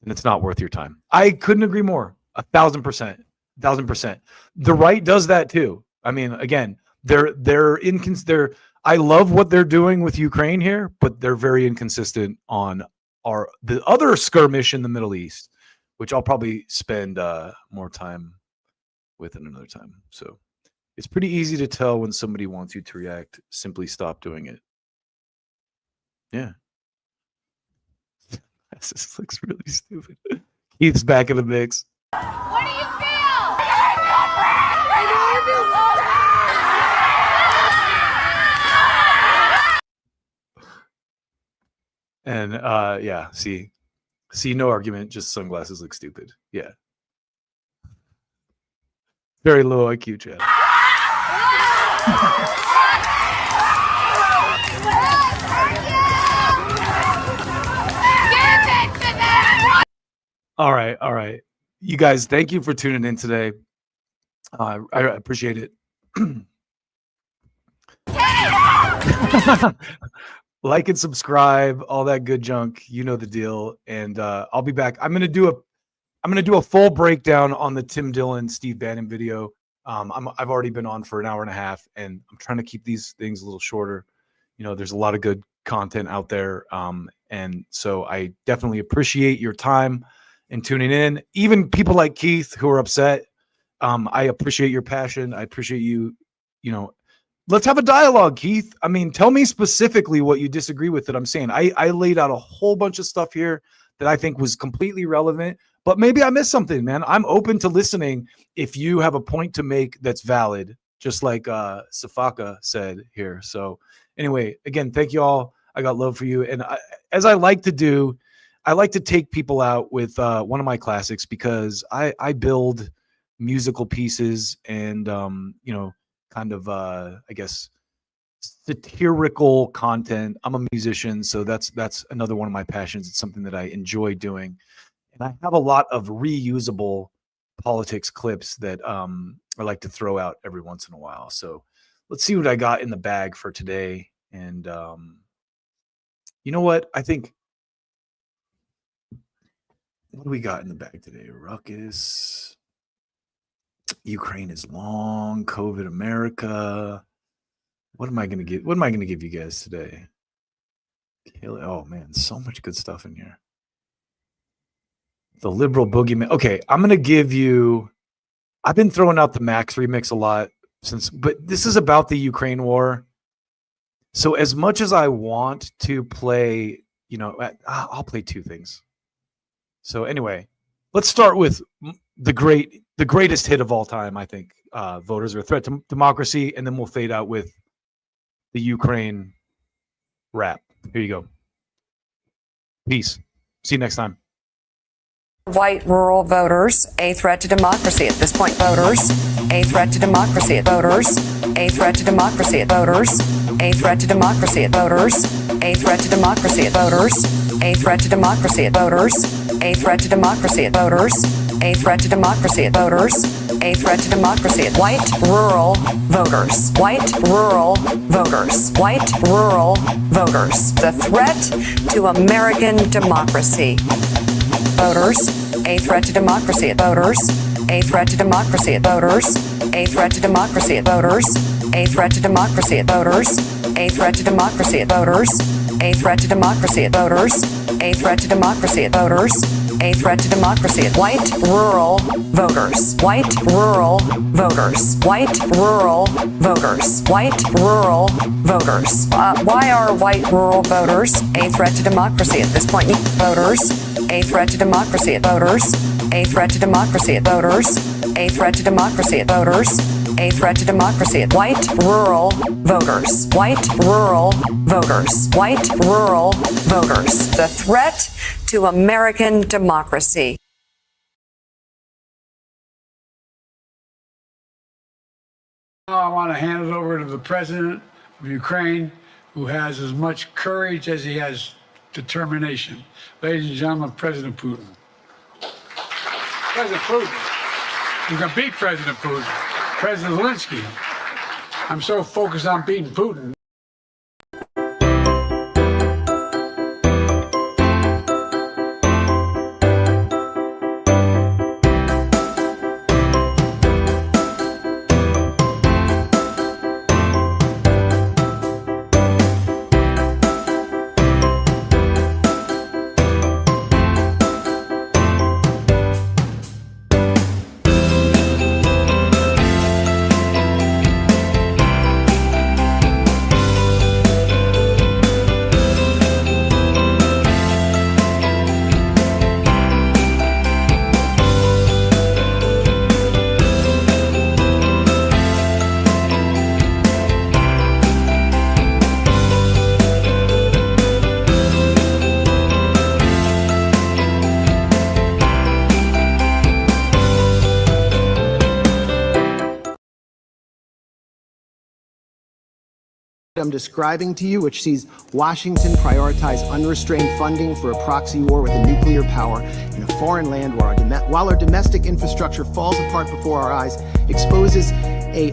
And it's not worth your time. I couldn't agree more. 1,000%. 1,000%. The right does that too. I mean, again, I love what they're doing with Ukraine here, but they're very inconsistent on the other skirmish in the Middle East, which I'll probably spend more time with in another time. So it's pretty easy to tell when somebody wants you to react. Simply stop doing it. Yeah. This looks really stupid. Keith's back in the mix. What do you feel? And yeah, see, no argument, just sunglasses look stupid. Yeah. Very low IQ, chat. All right. You guys, thank you for tuning in today. I appreciate it. Like and subscribe, all that good junk. You know the deal. And I'll be back. I'm gonna do a full breakdown on the Tim Dillon, Steve Bannon video. I've already been on for an hour and a half, and I'm trying to keep these things a little shorter. You know, there's a lot of good content out there, and so I definitely appreciate your time and tuning in. Even people like Keith who are upset, I appreciate your passion. I appreciate you. You know, let's have a dialogue, Keith. I mean, tell me specifically what you disagree with that I'm saying. I laid out a whole bunch of stuff here that I think was completely relevant, but maybe I missed something, man. I'm open to listening if you have a point to make that's valid, just like Safaka said here. So anyway, again, thank you all. I got love for you. And as I like to do, I like to take people out with one of my classics because I build musical pieces and, you know, kind of, I guess, satirical content. I'm a musician, so that's another one of my passions. It's something that I enjoy doing. And I have a lot of reusable politics clips that I like to throw out every once in a while. So let's see what I got in the bag for today. And you know what? I think, what do we got in the bag today? Ruckus. Ukraine is long. COVID America. What am I going to give? What am I going to give you guys today? Oh man, so much good stuff in here. The liberal boogeyman. Okay, I'm going to give you, I've been throwing out the Max remix a lot but this is about the Ukraine war. So as much as I want to play, you know, I'll play two things. So anyway, let's start with the greatest hit of all time. I think voters are a threat to democracy, and then we'll fade out with the Ukraine rap. Here you go. Peace. See you next time. White rural voters, a threat to democracy at this point. Voters, a threat to democracy. Voters, a threat to democracy. Voters, a threat to democracy. Voters, a threat to democracy. Voters, a threat to democracy. Voters, a threat to democracy. Voters, a threat to democracy. Voters, a threat to democracy. White rural voters. White rural voters. White rural voters. The threat to American democracy. Voters, a threat to democracy. Voters, a threat to democracy. Voters, a threat to democracy. Voters, a threat to democracy. Voters, a threat to democracy. Voters, a threat to democracy. Voters, a threat to democracy. Voters, a threat to democracy. White rural voters. White rural voters. White rural voters. White rural voters. Why are white rural voters a threat to democracy at this point? Voters, a threat to democracy. Voters, a threat to democracy. Voters, a threat to democracy. Voters, a threat to democracy. White rural voters. White rural voters. White rural voters. The threat to American democracy. Now I want to hand it over to the president of Ukraine, who has as much courage as he has determination. Ladies and gentlemen, President Putin. President Putin. You can beat President Putin. President Zelensky. I'm so focused on beating Putin. I'm describing to you, which sees Washington prioritize unrestrained funding for a proxy war with a nuclear power in a foreign land while our domestic infrastructure falls apart before our eyes, exposes a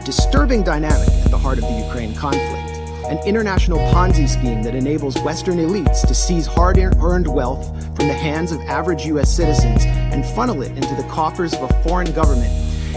disturbing dynamic at the heart of the Ukraine conflict. An international Ponzi scheme that enables Western elites to seize hard-earned wealth from the hands of average U.S. citizens and funnel it into the coffers of a foreign government.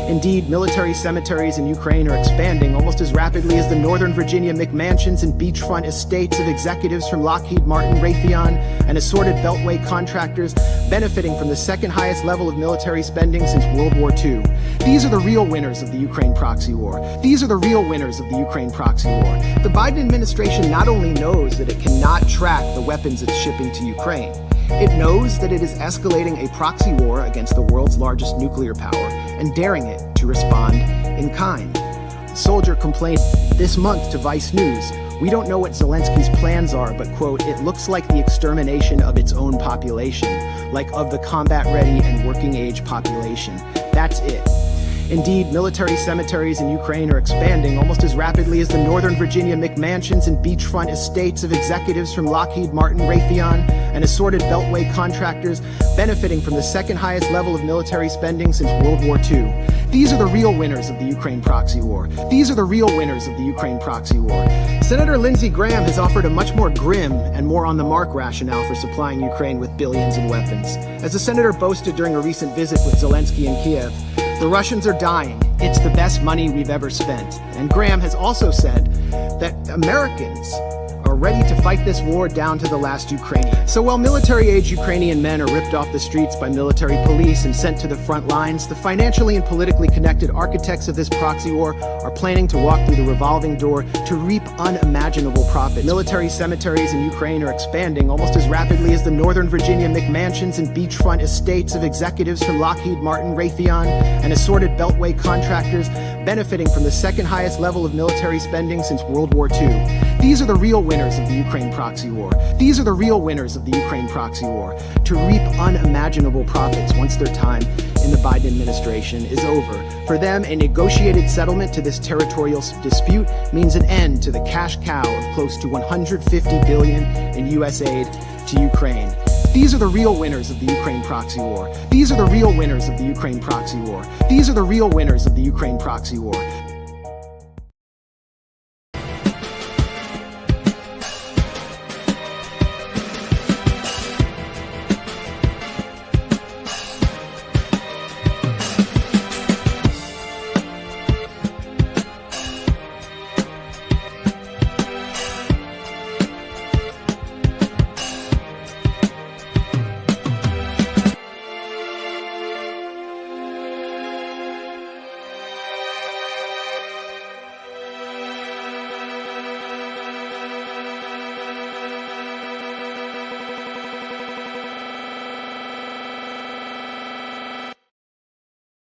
Indeed, military cemeteries in Ukraine are expanding almost as rapidly as the Northern Virginia McMansions and beachfront estates of executives from Lockheed Martin, Raytheon, and assorted Beltway contractors benefiting from the second highest level of military spending since World War II. These are the real winners of the Ukraine proxy war. These are the real winners of the Ukraine proxy war. The Biden administration not only knows that it cannot track the weapons it's shipping to Ukraine, it knows that it is escalating a proxy war against the world's largest nuclear power and daring it to respond in kind. A soldier complained this month to Vice News, "We don't know what Zelensky's plans are, but, quote, it looks like the extermination of its own population, like of the combat-ready and working-age population. That's it." Indeed, military cemeteries in Ukraine are expanding almost as rapidly as the Northern Virginia McMansions and beachfront estates of executives from Lockheed Martin, Raytheon, and assorted Beltway contractors benefiting from the second highest level of military spending since World War II. These are the real winners of the Ukraine proxy war. These are the real winners of the Ukraine proxy war. Senator Lindsey Graham has offered a much more grim and more on-the-mark rationale for supplying Ukraine with billions in weapons. As the senator boasted during a recent visit with Zelensky in Kiev, the Russians are dying. It's the best money we've ever spent. And Graham has also said that Americans are ready to fight this war down to the last Ukrainian. So while military-age Ukrainian men are ripped off the streets by military police and sent to the front lines, the financially and politically connected architects of this proxy war are planning to walk through the revolving door to reap unimaginable profits. Military cemeteries in Ukraine are expanding almost as rapidly as the Northern Virginia McMansions and beachfront estates of executives from Lockheed Martin, Raytheon, and assorted Beltway contractors benefiting from the second highest level of military spending since World War II. These are the real winners of the Ukraine proxy war. These are the real winners of the Ukraine proxy war, to reap unimaginable profits once their time in the Biden administration is over. For them, a negotiated settlement to this territorial dispute means an end to the cash cow of close to $150 billion in U.S. aid to Ukraine. These are the real winners of the Ukraine proxy war. These are the real winners of the Ukraine proxy war. These are the real winners of the Ukraine proxy war.